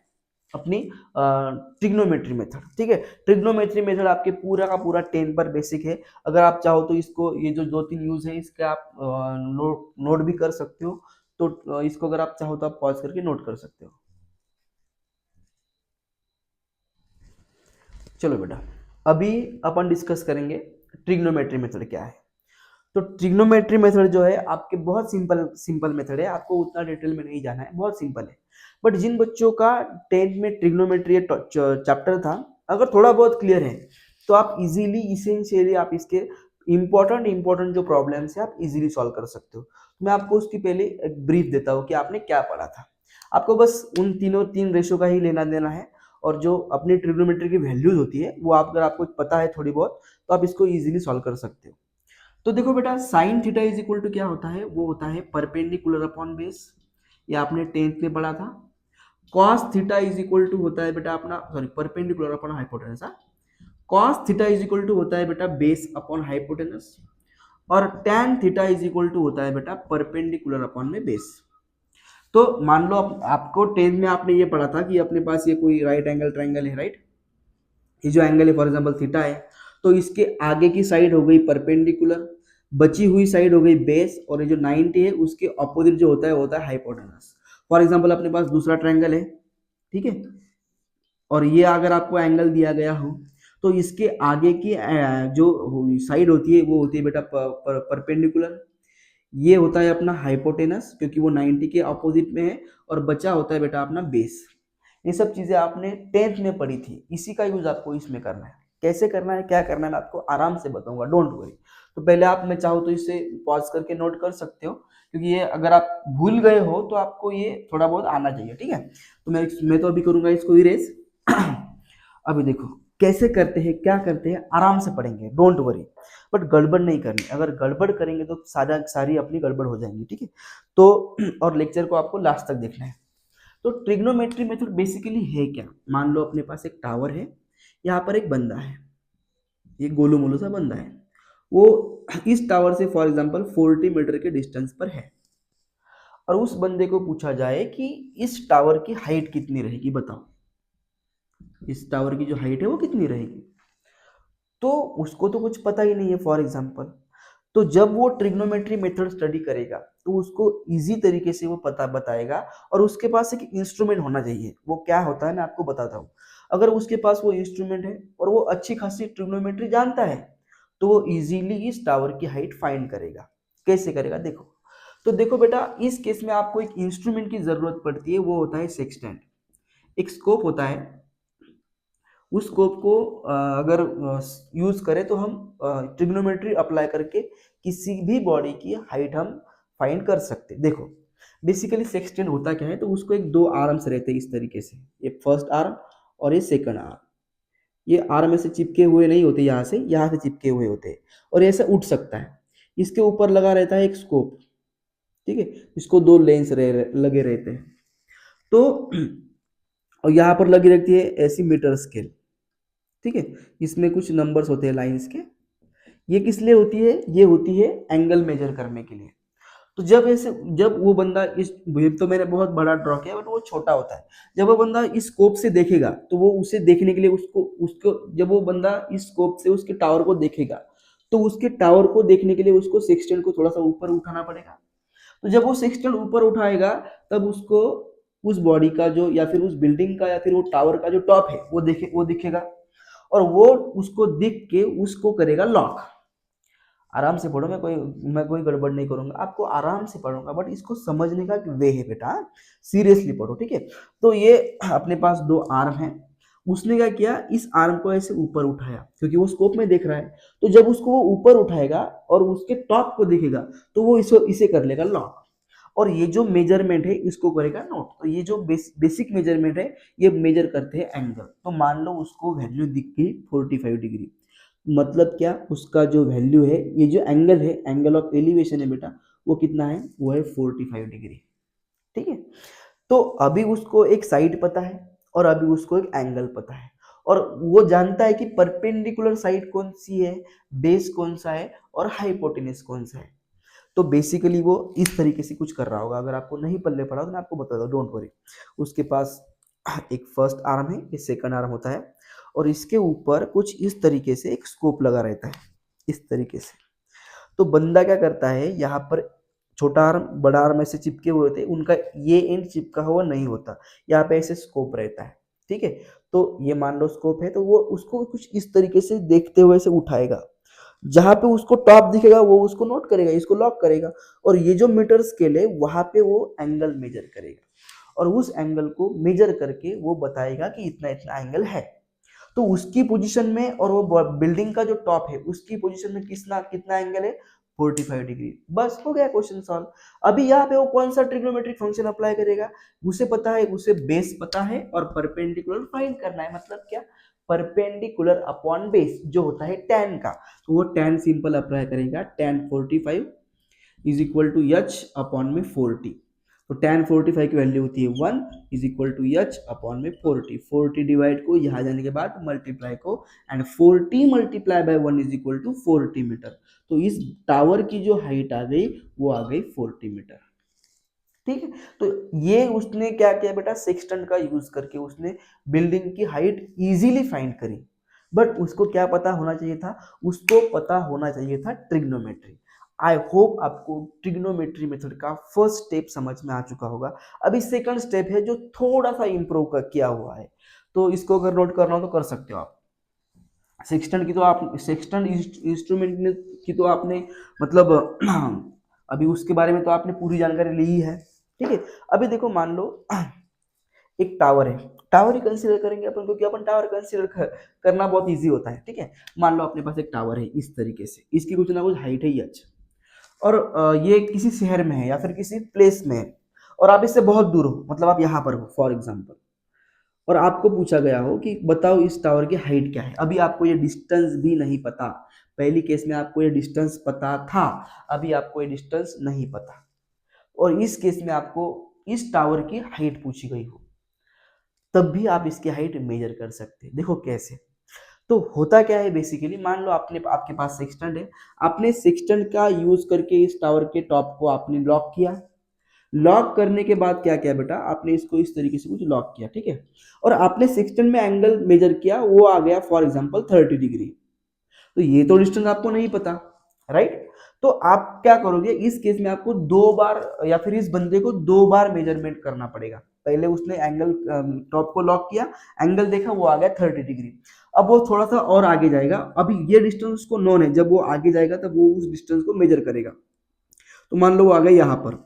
अपनी ट्रिग्नोमेट्री मेथड, ठीक है। ट्रिग्नोमेट्री मेथड आपके पूरा का पूरा 10 पर बेसिक है। अगर आप चाहो तो इसको ये जो दो तीन यूज है इसके आप नोट भी कर सकते हो। तो इसको अगर आप चाहो तो आप पॉज करके नोट कर सकते हो। चलो बेटा अभी अपन डिस्कस करेंगे ट्रिग्नोमेट्री मेथड क्या है। तो ट्रिग्नोमेट्री मेथड जो है आपके बहुत सिंपल सिंपल मेथड है, आपको उतना डिटेल में नहीं जाना है, बहुत सिंपल है। बट जिन बच्चों का 10th में ट्रिग्नोमेट्री चैप्टर था, अगर थोड़ा बहुत क्लियर है तो आप इजीली इसेंशियली आप इसके इंपॉर्टेंट जो प्रॉब्लम्स है आप इजीली सॉल्व कर सकते हो। मैं आपको उसकी पहले एक ब्रीफ देता हूँ कि आपने क्या पढ़ा था। आपको बस उन तीन रेशो का ही लेना देना है, और जो अपनी ट्रिग्नोमेट्री की वैल्यूज होती है वो आप अगर आपको पता है थोड़ी बहुत तो आप इसको इजीली सॉल्व कर सकते हो। तो देखो बेटा sine theta is equal to क्या होता है, वो होता है परपेंडिकुलर अपॉन बेस, ये आपने 10th में पढ़ा था। Cos theta is equal to होता है बेटा अपना sorry perpendicular upon hypotenuse. Cos theta is equal to होता है बेटा बेस अपॉन हाइपोटेनस, और tan theta is equal to होता है बेटा परपेंडिकुलर अपॉन में बेस। तो मान लो आपको 10th में आपने ये पढ़ा था कि अपने पास ये कोई राइट एंगल ट्राइंगल है, राइट। ये जो एंगल है फॉर एग्जांपल थीटा है, तो इसके आगे की साइड हो गई परपेंडिकुलर, बची हुई साइड हो गई बेस, और ये जो 90 है उसके ऑपोजिट जो होता है वो होता है हाइपोटेनस। फॉर एग्जांपल अपने पास दूसरा ट्रायंगल है, ठीक है, और ये अगर आपको एंगल दिया गया हो तो इसके आगे की जो साइड होती है वो होती है बेटा परपेंडिकुलर। ये होता है अपना हाइपोटेनस क्योंकि वो 90 के अपोजिट में है, और बचा होता है बेटा अपना बेस। ये सब चीजें आपने 10th में पढ़ी थी, इसी का यूज आपको इसमें करना है। कैसे करना है क्या करना है मैं आपको आराम से बताऊंगा, डोंट वरी। तो पहले आप मैं चाहो तो इसे पॉज करके नोट कर सकते हो, क्योंकि ये अगर आप भूल गए हो तो आपको ये थोड़ा बहुत आना चाहिए, ठीक है। तो मैं तो अभी करूंगा इसको इरेज। अभी देखो कैसे करते हैं क्या करते हैं आराम से पढ़ेंगे, डोंट वरी। बट गड़बड़ नहीं करनी, अगर गड़बड़ करेंगे तो सारी अपनी गड़बड़ हो जाएंगी, ठीक है। तो और लेक्चर को आपको लास्ट तक देखना है। तो ट्रिग्नोमेट्री मेथड बेसिकली है क्या, मान लो अपने पास एक टावर है, यहाँ पर एक बंदा है, ये गोलू मोलू सा बंदा है, वो इस टावर से फॉर एग्जांपल 40 मीटर के डिस्टेंस पर है, और उस बंदे को पूछा जाए कि इस टावर की हाइट कितनी रहेगी बताओ, इस टावर की जो हाइट है वो कितनी रहेगी। तो उसको तो कुछ पता ही नहीं है फॉर एग्जांपल। तो जब वो ट्रिग्नोमेट्री मेथड स्टडी करेगा तो उसको इजी तरीके से वो पता बताएगा, और उसके पास एक इंस्ट्रूमेंट होना चाहिए। वो क्या होता है मैं आपको बताता हूँ। अगर उसके पास वो इंस्ट्रूमेंट है और वो अच्छी खासी ट्रिग्नोमेट्री जानता है तो वो इजीली इस टावर की हाइट फाइंड करेगा। कैसे करेगा देखो। तो देखो बेटा इस केस में आपको एक इंस्ट्रूमेंट की जरूरत पड़ती है, वो होता है सेक्सटेंट। एक स्कोप होता है, उस स्कोप को अगर यूज करें तो हम ट्रिग्नोमेट्री अप्लाई करके किसी भी बॉडी की हाइट हम फाइंड कर सकते हैं। देखो बेसिकली सेक्सटेंट होता क्या है, तो उसको एक दो आर्म्स रहते हैं इस तरीके से, ये फर्स्ट आर्म और ये सेकंड आर्म। ये आर्म ऐसे चिपके हुए नहीं होते, यहाँ से चिपके हुए होते हैं, और ऐसे उठ सकता है। इसके ऊपर लगा रहता है एक स्कोप, ठीक है, इसको दो लेंस लगे रहते हैं। तो और यहाँ पर लगी रहती है ऐसी मीटर स्केल, ठीक है, इसमें कुछ नंबर्स होते हैं लाइंस के। ये किस लिए होती है? ये होती है एंगल मेजर करने के लिए। तो जब वो बंदा इस वेव तो मैंने बहुत बड़ा ड्रॉ किया बट वो छोटा होता है। जब वो बंदा इस स्कोप से देखेगा तो वो उसे देखने के लिए उसको उसको जब वो बंदा इस स्कोप से उसके टावर को देखेगा तो उसके टावर को देखने के लिए उसको सेक्सटेंट को थोड़ा सा ऊपर उठाना पड़ेगा। तो जब वो सेक्सटेंट ऊपर उठाएगा तब उसको उस बॉडी का जो या फिर उस बिल्डिंग का या फिर वो टावर का जो टॉप है वो दिखेगा और वो उसको दिख के उसको करेगा लॉक। आराम से पढ़ो, मैं कोई गड़बड़ नहीं करूंगा, आपको आराम से पढ़ूंगा बट इसको समझने का एक वे है बेटा, सीरियसली पढ़ो, ठीक है। तो ये अपने पास दो आर्म है, उसने क्या किया, इस आर्म को ऐसे ऊपर उठाया क्योंकि वो स्कोप में देख रहा है। तो जब उसको वो ऊपर उठाएगा और उसके टॉप को देखेगा तो वो इसे कर लेगा लॉक। और ये जो मेजरमेंट है इसको करेगा नोट। तो ये जो बेसिक मेजरमेंट है ये मेजर करते हैं एंगल। तो मान लो उसको वैल्यू दिख गई 45 डिग्री, मतलब क्या, उसका जो वैल्यू है, ये जो एंगल है, एंगल ऑफ एलिवेशन है बेटा, वो कितना है, वो है 45 डिग्री। ठीक है। तो अभी उसको एक साइड पता है और अभी उसको एक एंगल पता है और वो जानता है कि परपेंडिकुलर साइड कौन सी है, बेस कौन सा है और हाइपोटेनस कौन सा है। तो बेसिकली वो इस तरीके से कुछ कर रहा होगा। अगर आपको नहीं पल्ले पड़ा तो मैं आपको बता दूं, डोंट वरी। उसके पास एक फर्स्ट आर्म है, ये सेकंड आर्म होता है और इसके ऊपर कुछ इस तरीके से एक स्कोप लगा रहता है, इस तरीके से। तो बंदा क्या करता है, यहाँ पर छोटा आर्म बड़ा आर्म ऐसे चिपके हुए होते हैं, उनका ये एंड चिपका हुआ नहीं होता, यहाँ पे ऐसे स्कोप रहता है। ठीक है। तो ये मान लो स्कोप है तो वो उसको कुछ इस तरीके से देखते हुए से उठाएगा, जहां पे उसको टॉप दिखेगा वो उसको नोट करेगा, इसको लॉक करेगा और ये जो मीटर स्केल है वहां पे वो एंगल मेजर करेगा और उस एंगल को मेजर करके वो बताएगा कि इतना इतना एंगल है। तो उसकी पोजीशन में और वो बिल्डिंग का जो टॉप है उसकी पोजीशन में कितना कितना एंगल है, 45 डिग्री। बस हो गया क्वेश्चन सॉल्व। अभी यहाँ पे वो कौन सा ट्रिग्नोमेट्रिक फंक्शन अप्लाई करेगा, उसे पता है, उसे बेस पता है और परपेंडिकुलर फाइंड करना है। मतलब क्या, परपेंडिकुलर अपॉन बेस जो होता है tan का, तो वो tan सिंपल अप्लाई करेगा, tan 45 is equal to H upon में 40। तो tan 45 की वैल्यू होती है 1 is equal to H upon में 40 डिवाइड को यहाँ जाने के बाद मल्टीप्लाई को and 40 multiply by 1 is equal to 40 metre. तो इस टावर की जो हाइट आ गई वो आ गई 40 मीटर। ठीक है। तो ये उसने क्या किया बेटा, सेक्सटेंट का यूज करके उसने बिल्डिंग की हाइट इजीली फाइंड करी। बट उसको क्या पता होना चाहिए था, उसको पता होना चाहिए था ट्रिग्नोमेट्री। आई होप आपको ट्रिग्नोमेट्री मेथड का फर्स्ट स्टेप समझ में आ चुका होगा। अभी सेकंड स्टेप है जो थोड़ा सा इंप्रूव किया हुआ है, तो इसको अगर नोट करना हो तो कर सकते हो आप। सेक्सटेंट की तो आप सेक्सटेंट इंस्ट्रूमेंट की तो आपने मतलब अभी उसके बारे में तो आपने पूरी जानकारी ली ही है। ठीक है। अभी देखो मान लो एक टावर है, टावर ही कंसीडर करेंगे अपन, क्योंकि अपन टावर कंसीडर करना बहुत इजी होता है। ठीक है। मान लो अपने पास एक टावर है इस तरीके से, इसकी कुछ ना कुछ हाइट है एच और ये किसी शहर में है या फिर किसी प्लेस में है और आप इससे बहुत दूर हो, मतलब आप यहाँ पर हो फॉर एग्जाम्पल, और आपको पूछा गया हो कि बताओ इस टावर की हाइट क्या है। अभी आपको ये डिस्टेंस भी नहीं पता, पहली केस में आपको ये डिस्टेंस पता था, अभी आपको ये डिस्टेंस नहीं पता और इस केस में आपको इस टावर की हाइट पूछी गई हो, तब भी आप इसकी हाइट मेजर कर सकते हैं। देखो कैसे। तो होता क्या है बेसिकली, मान लो आपके पास सेक्सटेंट है, आपने सेक्सटेंट का यूज करके इस टावर के टॉप को आपने लॉक किया। लॉक करने के बाद क्या किया बेटा, आपने इसको इस तरीके से कुछ लॉक किया, ठीक है, और आपने सेक्सटेंट में एंगल मेजर किया, वो आ गया फॉर एग्जांपल 30 डिग्री। तो ये तो डिस्टेंस आपको नहीं पता, राइट। तो आप क्या करोगे इस केस में, आपको दो बार या फिर इस बंदे को दो बार मेजरमेंट करना पड़ेगा। पहले उसने एंगल टॉप को लॉक किया, एंगल देखा, वो आ गया 30 डिग्री। अब वो थोड़ा सा और आगे जाएगा, अभी ये डिस्टेंस उसको नोन है, जब वो आगे जाएगा तब वो उस डिस्टेंस को मेजर करेगा। तो मान लो वो आ गया यहाँ पर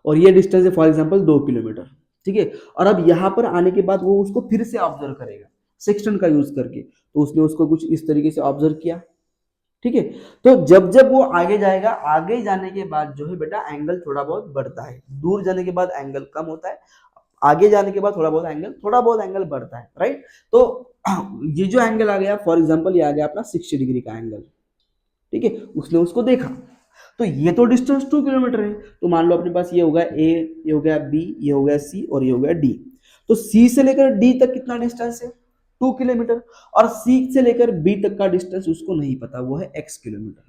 और ये डिस्टेंस है फॉर एग्जांपल 2 किलोमीटर। ठीक है। और अब यहाँ पर आने के बाद वो उसको फिर से ऑब्जर्व करेगा सेक्सटेंट का यूज करके। तो उसने उसको कुछ इस तरीके से ऑब्जर्व किया। ठीक है। तो जब जब वो आगे जाएगा, आगे जाने के बाद जो है बेटा एंगल थोड़ा बहुत बढ़ता है, दूर जाने के बाद एंगल कम होता है, आगे जाने के बाद थोड़ा बहुत एंगल बढ़ता है, राइट। तो ये जो एंगल आ गया फॉर एग्जांपल, ये आ गया अपना 60 डिग्री का एंगल। ठीक है। उसने उसको देखा, तो ये तो डिस्टेंस 2 किलोमीटर है। तो मान लो अपने पास ये हो गया ए, ये हो गया बी, ये हो गया सी और ये हो गया डी। तो सी से लेकर डी तक कितना डिस्टेंस है, 2 किलोमीटर, और सी से लेकर बी तक का डिस्टेंस उसको नहीं पता, वो है x किलोमीटर,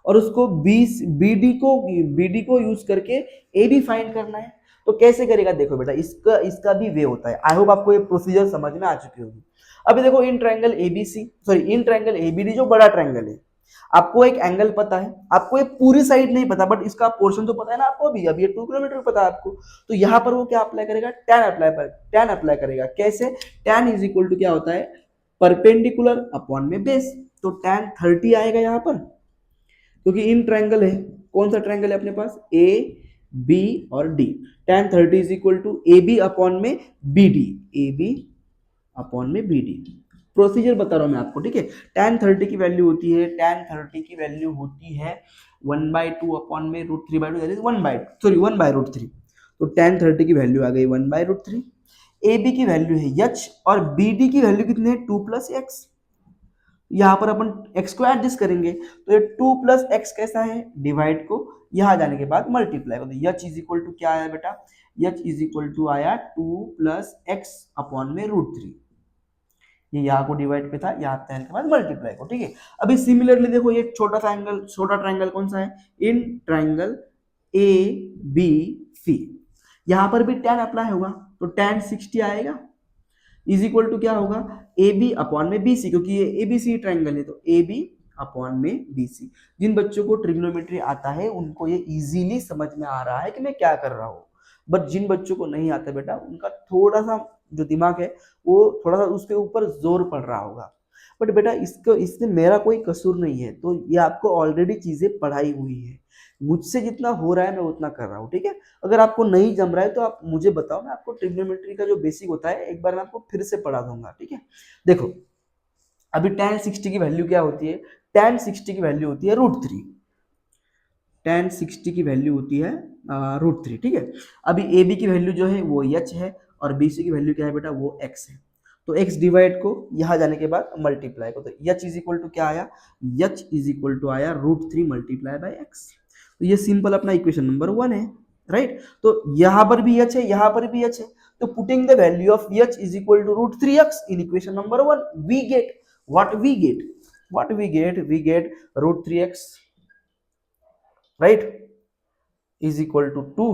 और उसको बी डी को यूज करके ए बी फाइंड करना है। तो कैसे करेगा, देखो बेटा, इसका इसका भी वे होता है। आई होप आपको ये प्रोसीजर समझ में आ चुकी होगी। अभी देखो, इन triangle ABC, sorry in triangle ABD जो बड़ा ट्रायंगल है, आपको एक एंगल पता है, आपको ये पूरी साइड नहीं पता, बट इसका पोर्शन तो पता है ना आपको, अभी अब ये 2 किलोमीटर पता है आपको। तो यहाँ पर वो क्या अप्लाई करेगा, tan अप्लाई करेगा। कैसे, tan इज इक्वल टू क्या होता है, परपेंडिकुलर अपॉन में बेस। तो tan 30 आएगा यहाँ पर, क्योंकि इन ट्रायंगल है, कौन सा ट्रायंगल है अपने पास, ए बी और D. tan 30 is equal to A B upon में B D, A B upon में बी डी। प्रोसीजर बता रहा हूं मैं आपको, ठीक है। tan 30 की वैल्यू होती है, tan 30 की वैल्यू होती है 1/2 अपॉन में √3/2, दैट इज 1/√3। तो tan 30 की वैल्यू आ गई 1/√3। ए बी की वैल्यू है h, और बी डी की वैल्यू कितनी है, 2 + x। यहाँ पर अपन x को एडजस्ट करेंगे, तो ये 2 + x कैसा है, डिवाइड को यहाँ जाने के बाद मल्टीप्लाई को, तो h इज इक्वल टू क्या आया बेटा, h इज इक्वल टू आया 2 + x अपॉन में √3। ये यहाँ को डिवाइड पे था, यहाँ पे आने के बाद मल्टीप्लाई को, ठीक है। अभी सिमिलरली देखो, ये छोटा ट्रायंगल कौन सा है, in triangle A B C, यहाँ पर भी tan अप्लाई होगा, तो tan 60 आएगा, इज इक्वल टू क्या होगा, ए बी अपॉन में बी सी, क्योंकि ये ए बी सी ट्रायंगल है, तो ए बी अपॉन में बी सी। जिन बच्चों को ट्रिग्नोमेट्री आता है उनको ये इजीली समझ में आ रहा है कि मैं क्या कर रहा हूँ, बट जिन बच्चों को नहीं आता बेटा, उनका थोड़ा सा जो दिमाग है वो थोड़ा सा उसके ऊपर जोर पड़ रहा होगा। बट बेटा, इसमें मेरा कोई कसूर नहीं है, तो ये आपको ऑलरेडी चीजें पढ़ाई हुई है, मुझसे जितना हो रहा है मैं उतना कर रहा हूँ, ठीक है। अगर आपको नहीं जम रहा है तो आप मुझे बताओ, मैं आपको ट्रिग्नोमेट्री का जो बेसिक होता है एक बार मैं आपको फिर से पढ़ा दूंगा, ठीक है। देखो, अभी tan 60 की वैल्यू क्या होती है, tan 60 की वैल्यू होती है √3, tan 60 की वैल्यू होती है √3, ठीक है। अभी ए बी की वैल्यू जो है वो h है, और बी सी की वैल्यू क्या है बेटा, वो x है। तो x डिवाइड को यहाँ जाने के बाद मल्टीप्लाई को, तो h इज इक्वल टू क्या आया, h इज इक्वल टू आया √3 मल्टीप्लाई बाई x। तो ये सिंपल अपना इक्वेशन नंबर 1 है, राइट। तो यहाँ पर भी h है, यहाँ पर भी h है, तो putting the value of h is equal to √3x in equation number 1, we get what we get √3x, right, is equal to 2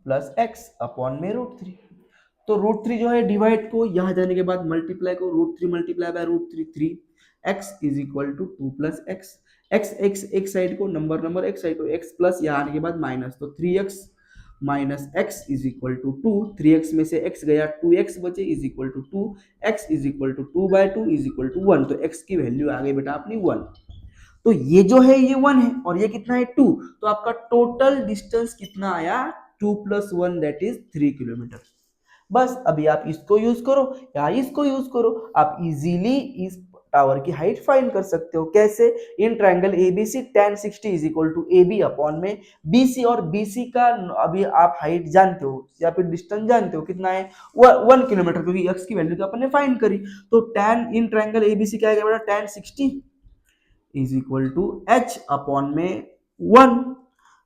+ x upon में √3। तो √3 जो है डिवाइड को यहाँ जाने के बाद मल्टीप्लाई को, √3 multiply by √3 3, x is equal to 2 + x, x एक साइड को, नंबर एक साइड को, x प्लस यहाँ आने के बाद माइनस, तो 3x minus x is equal to 2, 3x में से x गया, 2x बचे, is equal to 2, x is equal to 2/2 is equal to 1। तो x की वैल्यू आ गई बेटा अपनी 1। तो ये जो है ये 1 है, और ये कितना है 2, तो आपका टोटल डिस्टेंस कितना आया, 2 + 1 दैट इज 3 किलोमीटर। बस अभी आप इसको यूज करो या इसको यूज करो, आप इजीली इस टावर की हाइट फाइंड कर सकते हो। कैसे, in triangle ABC tan 60 is equal to A B upon में बीसी, और बीसी का अभी आप हाइट जानते हो या फिर डिस्टेंस जानते हो कितना है, 1 किलोमीटर, क्योंकि x की वैल्यू तो अपन ने फाइंड करी। तो tan इन ट्रायंगल एबीसी क्या आएगा बेटा, tan 60 is equal to h upon में 1।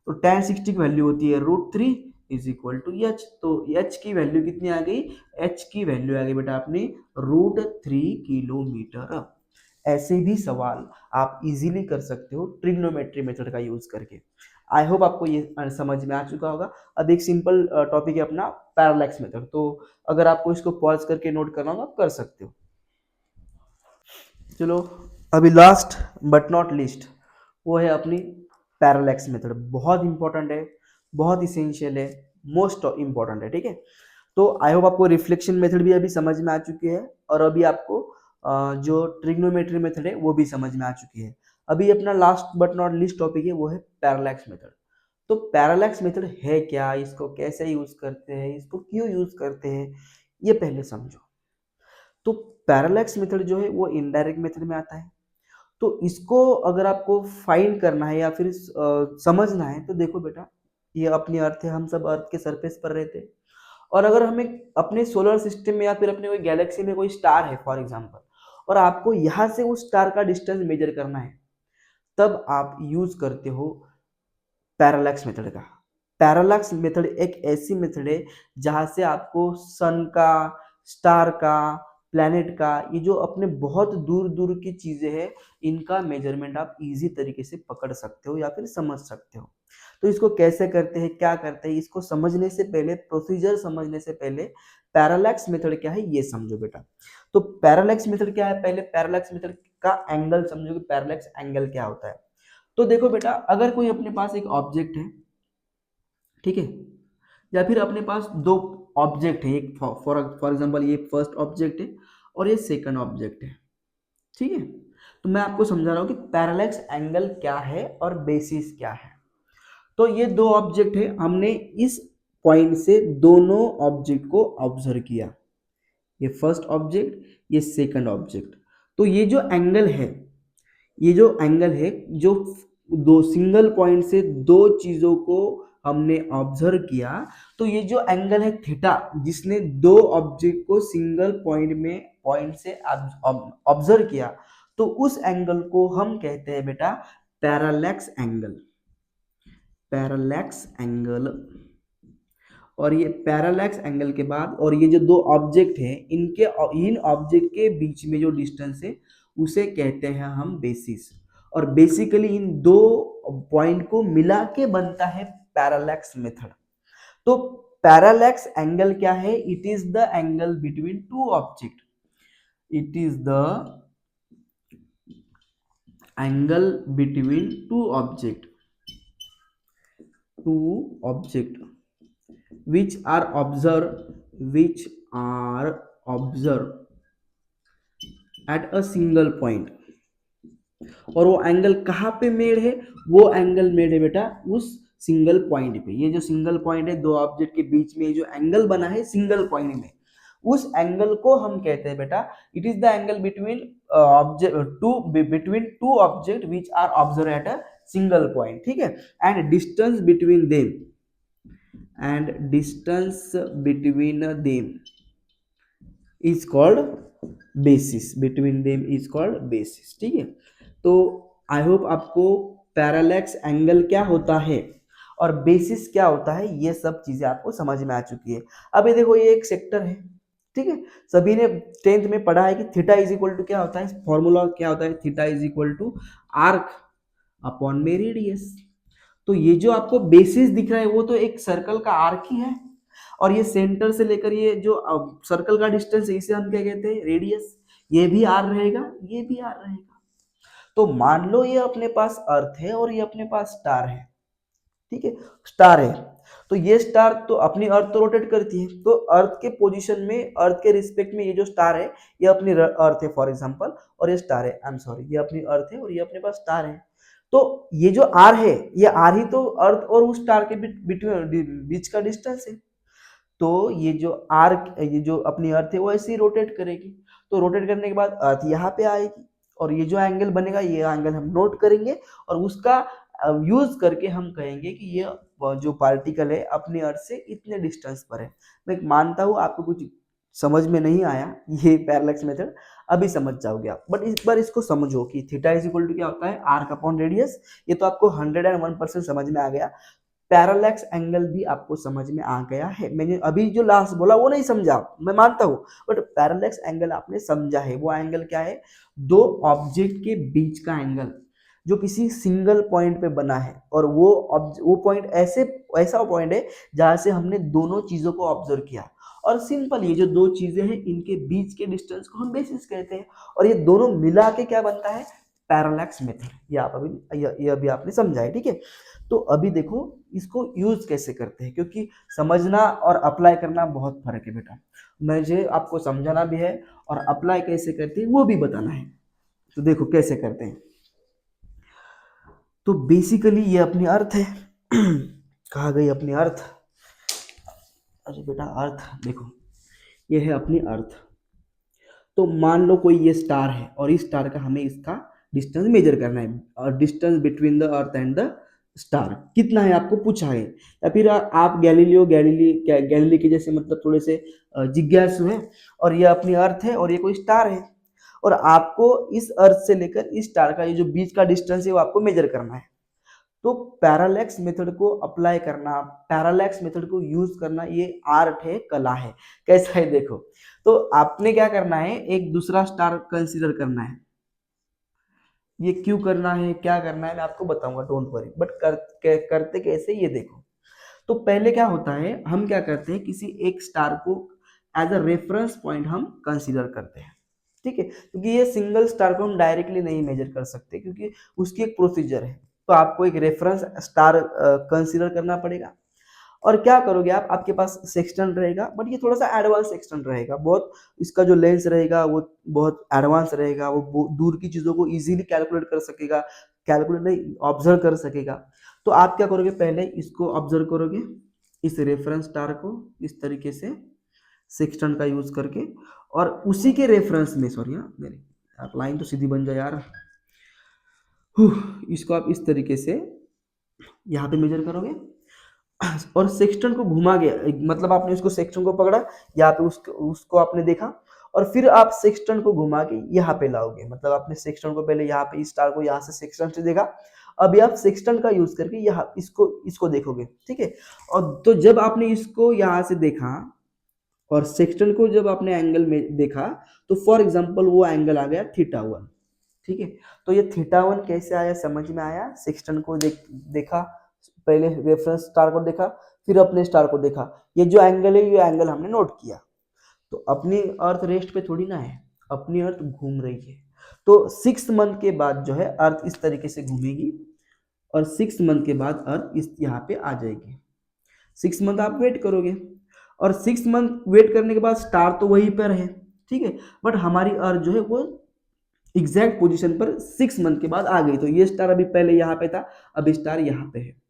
तो tan 60 की वैल्यू होती है √3 इज इक्वल टू h। तो h की वैल्यू कितनी आ गई, h की वैल्यू आ गई बेटा अपनी √3 किलोमीटर। ऐसे भी सवाल आप इजीली कर सकते हो ट्रिग्नोमेट्री मेथड का यूज करके। आई होप आपको ये समझ में आ चुका होगा। अब एक सिंपल टॉपिक है अपना पैरालैक्स मेथड, तो अगर आपको इसको पॉज करके नोट करना हो आप कर सकते हो। चलो, अभी लास्ट बट नॉट लीस्ट वो है अपनी पैरालैक्स मेथड। बहुत इंपॉर्टेंट है, बहुत इसेंशियल है, मोस्ट इंपॉर्टेंट है, ठीक है। तो आई होप आपको रिफ्लेक्शन मेथड भी अभी समझ में आ चुकी है, और अभी आपको जो ट्रिग्नोमेट्री मेथड है वो भी समझ में आ चुकी है। अभी अपना last but not least topic है वो है पैरालैक्स मेथड। तो पैरालैक्स मेथड है क्या, इसको कैसे यूज करते हैं, इसको क्यों यूज करते हैं, ये पहले समझो। तो पैरालैक्स मेथड जो है वो इनडायरेक्ट मेथड में आता है। तो इसको अगर आपको फाइंड करना है या फिर समझना है, तो देखो बेटा, ये अपनी अर्थ है, हम सब अर्थ के सरफेस पर रहते हैं, और अगर हमें अपने सोलर सिस्टम में या फिर अपने कोई गैलेक्सी में कोई स्टार है फॉर एग्जांपल, और आपको यहाँ से उस स्टार का डिस्टेंस मेजर करना है, तब आप यूज करते हो पैरालैक्स मेथड का। पैरालैक्स मेथड एक ऐसी मेथड है जहां से आपको सन का, स्टार का, प्लैनेट का, ये जो अपने बहुत दूर दूर की चीज़ें हैं, इनका मेजरमेंट आप इजी तरीके से पकड़ सकते हो या फिर समझ सकते हो। तो इसको कैसे करते हैं, क्या करते हैं, इसको समझने से पहले, प्रोसीजर समझने से पहले पैरालैक्स मेथड क्या है ये समझो बेटा। तो पैरालैक्स मेथड क्या है, पहले पैरालैक्स मेथड का एंगल समझो कि पैरालैक्स एंगल क्या होता है। तो देखो बेटा, अगर कोई अपने पास एक ऑब्जेक्ट है, ठीक है, या फिर अपने पास दो ऑब्जेक्ट है, एक फॉर एग्जांपल ये फर्स्ट ऑब्जेक्ट है और ये सेकंड ऑब्जेक्ट है, ठीक है। तो मैं आपको समझा रहा हूँ कि पैरालैक्स एंगल क्या है और बेसिस क्या है। तो ये दो ऑब्जेक्ट है, हमने इस पॉइंट से दोनों ऑब्जेक्ट को ऑब्जर्व किया, ये फर्स्ट ऑब्जेक्ट, ये सेकंड ऑब्जेक्ट। तो ये जो एंगल है, ये जो एंगल है, जो दो सिंगल पॉइंट से दो चीजों को हमने ऑब्जर्व किया, तो ये जो एंगल है थीटा, जिसने दो ऑब्जेक्ट को सिंगल पॉइंट से ऑब्जर्व किया, तो उस एंगल को हम कहते हैं बेटा पैरालैक्स एंगल, पैरालैक्स एंगल। और ये पैरालैक्स एंगल के बाद, और ये जो दो ऑब्जेक्ट हैं, इन ऑब्जेक्ट के बीच में जो डिस्टेंस है उसे कहते हैं हम बेसिस। और बेसिकली इन दो पॉइंट को मिला के बनता है पैरालैक्स मेथड। तो पैरालैक्स एंगल क्या है, it is the angle between two object, it is the angle between two object which are observed at a single point। और वो एंगल कहाँ पे मेड है, वो एंगल मेड है बेटा उस सिंगल पॉइंट पे। ये जो सिंगल पॉइंट है, दो ऑब्जेक्ट के बीच में जो एंगल बना है सिंगल पॉइंट में, उस एंगल को हम कहते हैं बेटा, it is the angle between two object which are observe at a single point, ठीक है। And distance between them is called basis, between them is called basis, ठीक है। तो आई होप आपको पैरालैक्स एंगल क्या होता है और बेसिस क्या होता है ये सब चीजें आपको समझ में आ चुकी है। अब ये देखो, ये एक सेक्टर है, ठीक है। सभी ने 10th में पढ़ा है कि थीटा इज इक्वल टू क्या होता है, फॉर्मूला क्या होता है, theta is equal to arc upon में रेडियस। तो ये जो आपको बेसिस दिख रहा है वो तो एक सर्कल का आर्क ही है, और ये सेंटर से लेकर ये जो सर्कल का डिस्टेंस है इसे हम क्या कहते हैं, रेडियस। ये भी आर रहेगा, ये भी आर रहेगा। तो मान लो ये अपने पास अर्थ है और ये अपने पास स्टार है, ठीक है, स्टार है। तो ये स्टार तो अपनी अर्थ तो रोटेट करती है, तो अर्थ के पोजीशन में, अर्थ के रिस्पेक्ट में ये जो स्टार है ये अपनी अर्थ है फॉर एग्जांपल, और ये स्टार है, आई एम सॉरी, ये अपनी अर्थ है और ये अपने पास स्टार है। तो ये जो आर है, ये आर ही तो अर्थ और उस स्टार के बीच का डिस्टेंस है। तो ये जो आर्क, ये जो अपनी अर्थ है वो ऐसे ही रोटेट करेगी। तो रोटेट करने के बाद अर्थ यहाँ पे आएगी, और ये जो एंगल बनेगा ये एंगल हम नोट करेंगे, और उसका यूज करके हम कहेंगे कि ये जो पार्टिकल है अपनी अर्थ से इतने डिस्टेंस पर है। मैं मानता हूँ आपको कुछ समझ में नहीं आया ये पैरालैक्स मेथड, अभी समझ जाओगे आप, बट इस बार इसको समझो कि थीटा इज इक्वल टू क्या होता है, आर्क अपॉन रेडियस। ये तो आपको 101% समझ में आ गया। पैरालैक्स एंगल भी आपको समझ में आ गया है। मैंने अभी जो लास्ट बोला वो नहीं समझा, मैं मानता हूं, बट पैरालैक्स एंगल आपने समझा है। वो एंगल क्या है, दो ऑब्जेक्ट के बीच का एंगल जो किसी सिंगल पॉइंट पे बना है, और वो पॉइंट ऐसा पॉइंट है जहां से हमने दोनों चीजों को ऑब्जर्व किया। और सिंपल ये जो दो चीजें हैं इनके बीच के डिस्टेंस को हम बेसिस कहते हैं, और ये दोनों मिला के क्या बनता है, पैरालैक्स मेथड। ये आप ये अभी आपने समझा है, ठीक है। तो अभी देखो इसको यूज कैसे करते हैं, क्योंकि समझना और अप्लाई करना बहुत फर्क है बेटा। मुझे आपको समझाना भी है और अप्लाई कैसे करते हैं वो भी बताना है। तो देखो कैसे करते हैं। तो बेसिकली ये अपनी अर्थ है कहा गई अपनी अर्थ, अरे बेटा अर्थ देखो, ये है अपनी अर्थ। तो मान लो कोई ये स्टार है और इस स्टार का हमें इसका डिस्टेंस मेजर करना है, और distance between the earth and the star कितना है आपको पूछा है। या फिर आप गैलीली के जैसे मतलब थोड़े से जिज्ञासु हैं, और ये अपनी अर्थ है और ये कोई स्टार है, और आपको इस अर्थ से लेकर इस स्टार का ये जो बीच का डिस्टेंस है वो आपको मेजर करना है। तो पैरालैक्स मेथड को अप्लाई करना, पैरालैक्स मेथड को यूज करना, ये आर्ट है, कला है। कैसा है देखो, तो आपने क्या करना है, एक दूसरा स्टार कंसीडर करना है। ये क्यों करना है, क्या करना है, मैं आपको बताऊंगा, डोंट वरी। बट करते कैसे ये देखो। तो पहले क्या होता है, हम क्या करते हैं, किसी एक स्टार को एज अ रेफरेंस पॉइंट हम कंसीडर करते हैं, ठीक है। क्योंकि ये सिंगल स्टार को हम डायरेक्टली नहीं मेजर कर सकते, क्योंकि उसकी एक प्रोसीजर है। तो आपको एक रेफरेंस स्टार कंसीडर करना पड़ेगा। और क्या करोगे आप, आपके पास सेक्सटन रहेगा, बट ये थोड़ा सा एडवांस सेक्सटन रहेगा, बहुत इसका जो लेंस रहेगा वो बहुत एडवांस रहेगा, वो दूर की चीजों को इजीली कैलकुलेट कर सकेगा, कैलकुलेट नहीं, ऑब्जर्व कर सकेगा। तो आप क्या करोगे, पहले इसको ऑब्जर्व करोगे, इस रेफरेंस स्टार को इस तरीके से सेक्सटन का यूज करके, और उसी के रेफरेंस में, सॉरी हाँ मेरी आप लाइन तो सीधी बन जाए यार, इसको आप इस तरीके से यहाँ पे मेजर करोगे, और सेक्सटन को घुमा गया, मतलब आपने उसको सेक्सटन को पकड़ा, यहाँ पे उसको आपने देखा, और फिर आप सेक्सटन को घुमा के यहाँ पे लाओगे। मतलब आपने सेक्सटन को पहले यहाँ पे इस स्टार को यहाँ से सेक्सटन से देखा, अभी आप सेक्सटन का यूज करके यहाँ इसको इसको देखोगे, ठीक है। और तो जब आपने इसको यहाँ से देखा और सेक्सटन को जब आपने एंगल में देखा, तो फॉर एग्जाम्पल वो एंगल आ गया थीटा 1, ठीक है। तो ये थीटा 1 कैसे आया, समझ में आया। सेक्सटन को देखा, पहले रेफरेंस स्टार को देखा, फिर अपने स्टार को देखा, ये जो एंगल है ये एंगल हमने नोट किया। तो अपनी अर्थ रेस्ट पे थोड़ी ना है, अपनी अर्थ घूम रही है। तो 6 मंथ के बाद जो है अर्थ इस तरीके से घूमेगी, और 6 मंथ के बाद अर्थ इस यहाँ पे आ जाएगी। 6 मंथ आप वेट करोगे, और 6 मंथ वेट करने के बाद स्टार तो वहीं पर है, ठीक है। बट हमारी अर्थ जो है वो एग्जैक्ट पोजीशन पर 6 मंथ के बाद आ गई। तो ये स्टार अभी पहले यहाँ पे था, अब स्टार यहाँ पे है।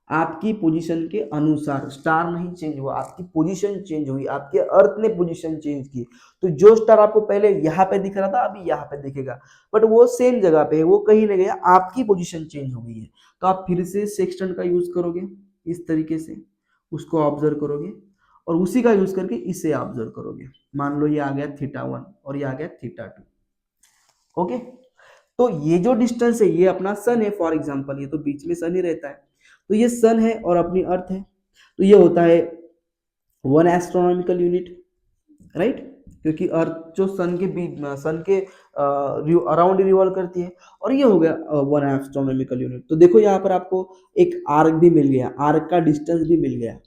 आपकी पोजीशन के अनुसार स्टार नहीं चेंज हुआ, आपकी पोजीशन चेंज हुई, आपके अर्थ ने पोजीशन चेंज की। तो जो स्टार आपको पहले यहाँ पे दिख रहा था अभी यहाँ पे दिखेगा, बट वो सेम जगह पे है, वो कहीं नहीं गया, आपकी पोजीशन चेंज हो गई है। तो आप फिर से सेक्सटन का यूज करोगे, इस तरीके से उसको ऑब्जर्व करोगे, और उसी का यूज करके इसे ऑब्जर्व करोगे। मान लो ये आ गया थीटा 1 और ये आ गया थीटा 2, ओके। तो ये जो डिस्टेंस है ये अपना सन है, फॉर एग्जांपल ये तो बीच में सन ही रहता है, तो ये सन है और अपनी अर्थ है। तो ये होता है 1 एस्ट्रोनॉमिकल यूनिट, राइट, क्योंकि अर्थ जो सन के बीच, सन के अराउंड रिवॉल्व करती है। और ये हो गया 1 एस्ट्रोनॉमिकल यूनिट। तो देखो यहाँ पर आपको एक आर्क भी मिल गया, आर्क का डिस्टेंस भी मिल गया।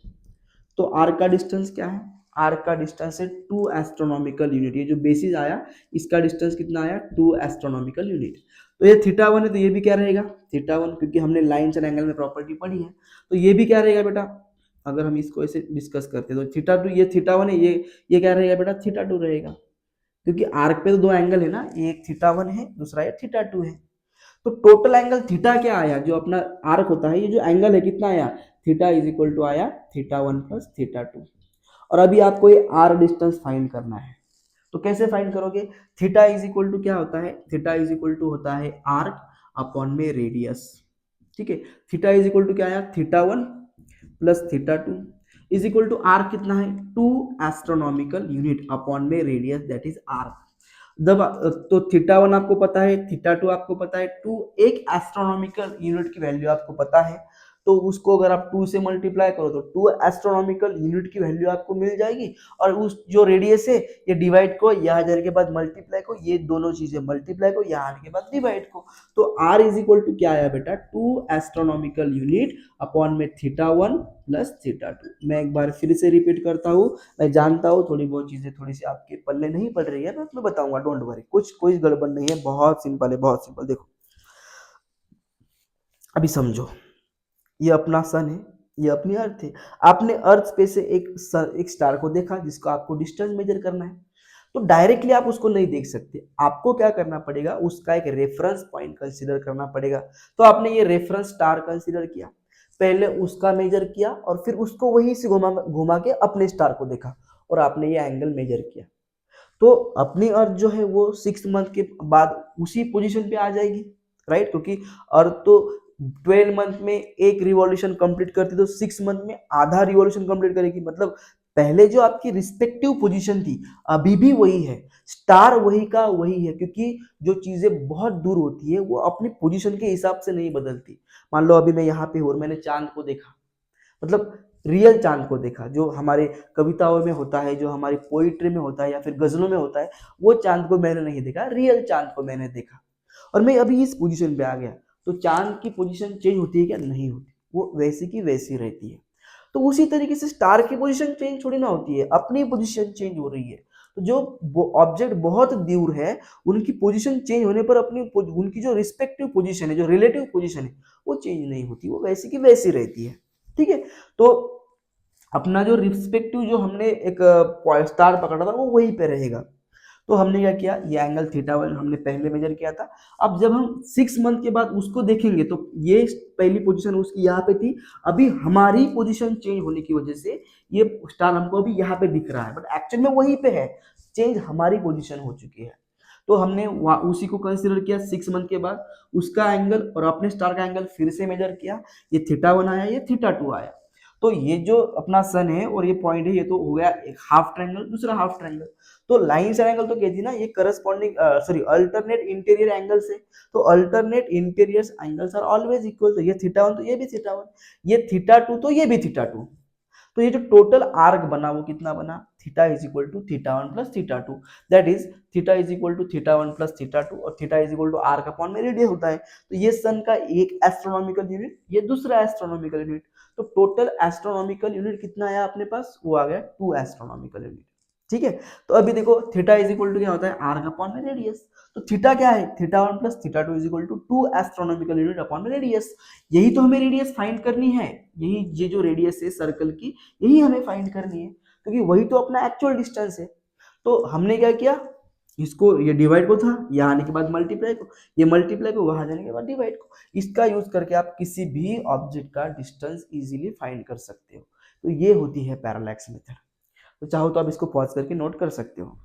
तो आर्क का डिस्टेंस क्या है, आर्क का डिस्टेंस है 2 एस्ट्रोनॉमिकल यूनिट। ये जो बेसिस आया इसका डिस्टेंस कितना आया, 2 एस्ट्रोनॉमिकल यूनिट। तो ये थीटा 1 है, तो ये भी क्या रहेगा थीटा 1, क्योंकि हमने लाइन्स एंड एंगल में प्रॉपर्टी पढ़ी है। तो ये भी क्या रहेगा बेटा, अगर हम इसको ऐसे डिस्कस करते हैं तो थीटा 2, ये थीटा 1 है, ये क्या रहेगा बेटा थीटा 2 रहेगा, क्योंकि आर्क पे तो दो एंगल है ना, एक थीटा 1 है, दूसरा ये थीटा 2 है। तो टोटल एंगल थीटा क्या आया, जो अपना आर्क होता है, ये जो एंगल है कितना आया, थीटा इज इक्वल टू आया थीटा 1 प्लस थीटा 2। और अभी आपको ये आर डिस्टेंस फाइंड करना है। तो कैसे फाइंड करोगे, थीटा इज इक्वल टू क्या होता है, थीटा इज इक्वल टू होता है आर्क अपॉन में रेडियस, ठीक है। थीटा इज इक्वल टू क्या आया, theta 1 plus theta 2 is equal to R कितना है, 2 एस्ट्रोनॉमिकल यूनिट अपॉन में रेडियस दैट इज आर। जब तो थीटा 1 आपको पता है, थीटा 2 आपको पता है, 2 एक एस्ट्रोनॉमिकल यूनिट की वैल्यू आपको पता है। तो उसको अगर आप 2 से मल्टीप्लाई करो तो 2 एस्ट्रोनॉमिकल यूनिट की वैल्यू आपको मिल जाएगी। और उस जो रेडियस है ये डिवाइड को यहाँ जाने के बाद मल्टीप्लाई को, ये दोनों चीजें मल्टीप्लाई को, यहाँ आने के बाद डिवाइड को। तो आर इज इक्वल टू क्या आया बेटा, 2 एस्ट्रोनॉमिकल यूनिट अपॉन में थीटा 1 प्लस थीटा 2। मैं एक बार फिर से रिपीट करता हूँ, मैं जानता हूँ थोड़ी बहुत चीजें थोड़ी सी आपके पल्ले नहीं पड़ रही है, मैं बताऊंगा, डोंट वरी, कुछ कोई गड़बड़ नहीं है, बहुत सिंपल है, बहुत सिंपल। देखो अभी समझो, ये अपना सन है, ये अपनी अर्थ है। आपने अर्थ पे से एक स्टार को देखा जिसको आपको डिस्टेंस मेजर करना है। तो डायरेक्टली आप उसको नहीं देख सकते, आपको क्या करना पड़ेगा, उसका एक रेफरेंस पॉइंट कंसीडर करना पड़ेगा। तो आपने ये रेफरेंस स्टार कंसीडर किया, पहले उसका मेजर किया, और फिर उसको वहीं से घुमा घुमा के अपने स्टार को देखा, और आपने ये एंगल मेजर किया। तो अपनी अर्थ जो है वो 6 मंथ के बाद उसी पोजीशन पे आ जाएगी, राइट, क्योंकि अर्थ तो 12 मंथ में एक रिवॉल्यूशन कंप्लीट करती, तो 6 मंथ में आधा रिवॉल्यूशन कंप्लीट करेगी। मतलब पहले जो आपकी रिस्पेक्टिव पोजीशन थी अभी भी वही है, स्टार वही का वही है, क्योंकि जो चीजें बहुत दूर होती है वो अपनी पोजीशन के हिसाब से नहीं बदलती। मान लो अभी मैं यहाँ पे हूँ और मैंने चांद को देखा, मतलब रियल चांद को देखा, जो हमारे कविताओं में होता है, जो हमारी पोइट्री में होता है या फिर गजलों में होता है, वो चांद को मैंने नहीं देखा, रियल चांद को मैंने देखा और मैं अभी इस पोजीशन पे आ गया। तो चांद की पोजीशन चेंज होती है क्या? नहीं होती, वो वैसी की वैसी रहती है। तो उसी तरीके से स्टार की पोजीशन चेंज थोड़ी ना होती है, अपनी पोजीशन चेंज हो रही है। तो जो ऑब्जेक्ट बहुत दूर है उनकी पोजीशन चेंज होने पर अपनी उनकी जो रिस्पेक्टिव पोजीशन है, जो रिलेटिव पोजीशन है, वो चेंज नहीं होती, वो वैसी की वैसी रहती है। ठीक है, तो अपना जो रिस्पेक्टिव जो हमने एक स्टार पकड़ा था वो वहीं पे रहेगा। तो हमने क्या किया, ये एंगल थीटा वन हमने पहले मेजर किया था। अब जब हम 6 मंथ के बाद उसको देखेंगे तो ये पहली पोजीशन उसकी यहाँ पे थी, अभी हमारी पोजीशन चेंज होने की वजह से ये स्टार हमको अभी यहाँ पे दिख रहा है, बट एक्चुअल में वहीं पे है, चेंज हमारी पोजीशन हो चुकी है। तो हमने उसी को कंसिडर किया 6 मंथ के बाद, उसका एंगल और अपने स्टार का एंगल फिर से मेजर किया, ये थीटा वन आया, ये थीटा टू आया। तो ये जो अपना सन है और ये पॉइंट है, ये तो हो गया एक हाफ ट्रायंगल, दूसरा हाफ ट्रायंगल। तो लाइन्स एंगल तो कहती ना, ये corresponding sorry alternate interior angles है। तो alternate interior angles are always equal. तो ये थीटा वन तो ये भी थीटा वन, ये थीटा टू तो ये भी थीटा टू। तो ये जो टोटल आर्क बना वो कितना बना, theta is equal to theta one plus theta two, that is theta is equal to theta one plus theta two, और theta is equal to arc upon में रेडियस होता है। तो ये सन का एक एस्ट्रोनॉमिकल यूनिट, ये दूसरा एस्ट्रोनॉमिकल यूनिट। तो टोटल एस्ट्रोनॉमिकल यूनिट कितना आया अपने पास, वो आ गया 2 एस्ट्रोनॉमिकल यूनिट। ठीक है, तो अभी देखो थीटा इज इक्वल टू क्या होता है, आर्क अपॉन में रेडियस। तो थीटा क्या है, theta one plus theta two is equal to 2 astronomical unit upon में रेडियस। यही तो हमें रेडियस फाइंड करनी है, यही ये जो रेडियस है सर्कल की, यही हमें फाइंड करनी है, क्योंकि वही तो अपना एक्चुअल डिस्टेंस है। तो हमने क्या किया, इसको ये डिवाइड को था, यहाँ आने के बाद मल्टीप्लाई को, ये मल्टीप्लाई को, वहां जाने के बाद डिवाइड को। इसका यूज करके आप किसी भी ऑब्जेक्ट का डिस्टेंस इजीली फाइंड कर सकते हो। तो ये होती है पैरालैक्स मेथड। तो चाहो तो आप इसको पॉज करके नोट कर सकते हो।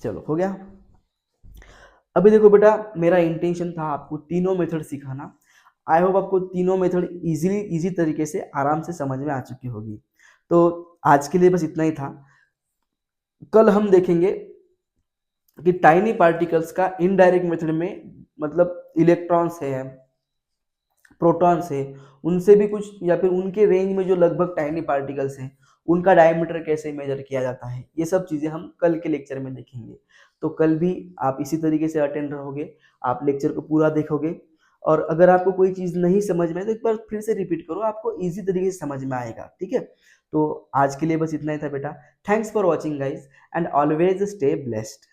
चलो हो गया। अभी देखो बेटा, मेरा इंटेंशन था आपको तीनों मेथड सिखाना। आई होप आपको तीनों मेथड इजी तरीके से आराम से समझ में आ चुकी होगी। तो आज के लिए बस इतना ही था। कल हम देखेंगे कि टाइनी पार्टिकल्स का इनडायरेक्ट मेथड में, मतलब इलेक्ट्रॉन्स है, प्रोटॉन्स है, उनसे भी कुछ, या फिर उनके रेंज में जो लगभग टाइनी पार्टिकल्स हैं उनका डायमीटर कैसे मेजर किया जाता है, ये सब चीज़ें हम कल के लेक्चर में देखेंगे। तो कल भी आप इसी तरीके से अटेंड रहोगे, आप लेक्चर को पूरा देखोगे, और अगर आपको कोई चीज़ नहीं समझ में तो एक बार फिर से रिपीट करो, आपको ईजी तरीके से समझ में आएगा। ठीक है, तो आज के लिए बस इतना ही था बेटा। Thanks for watching guys, and always stay blessed.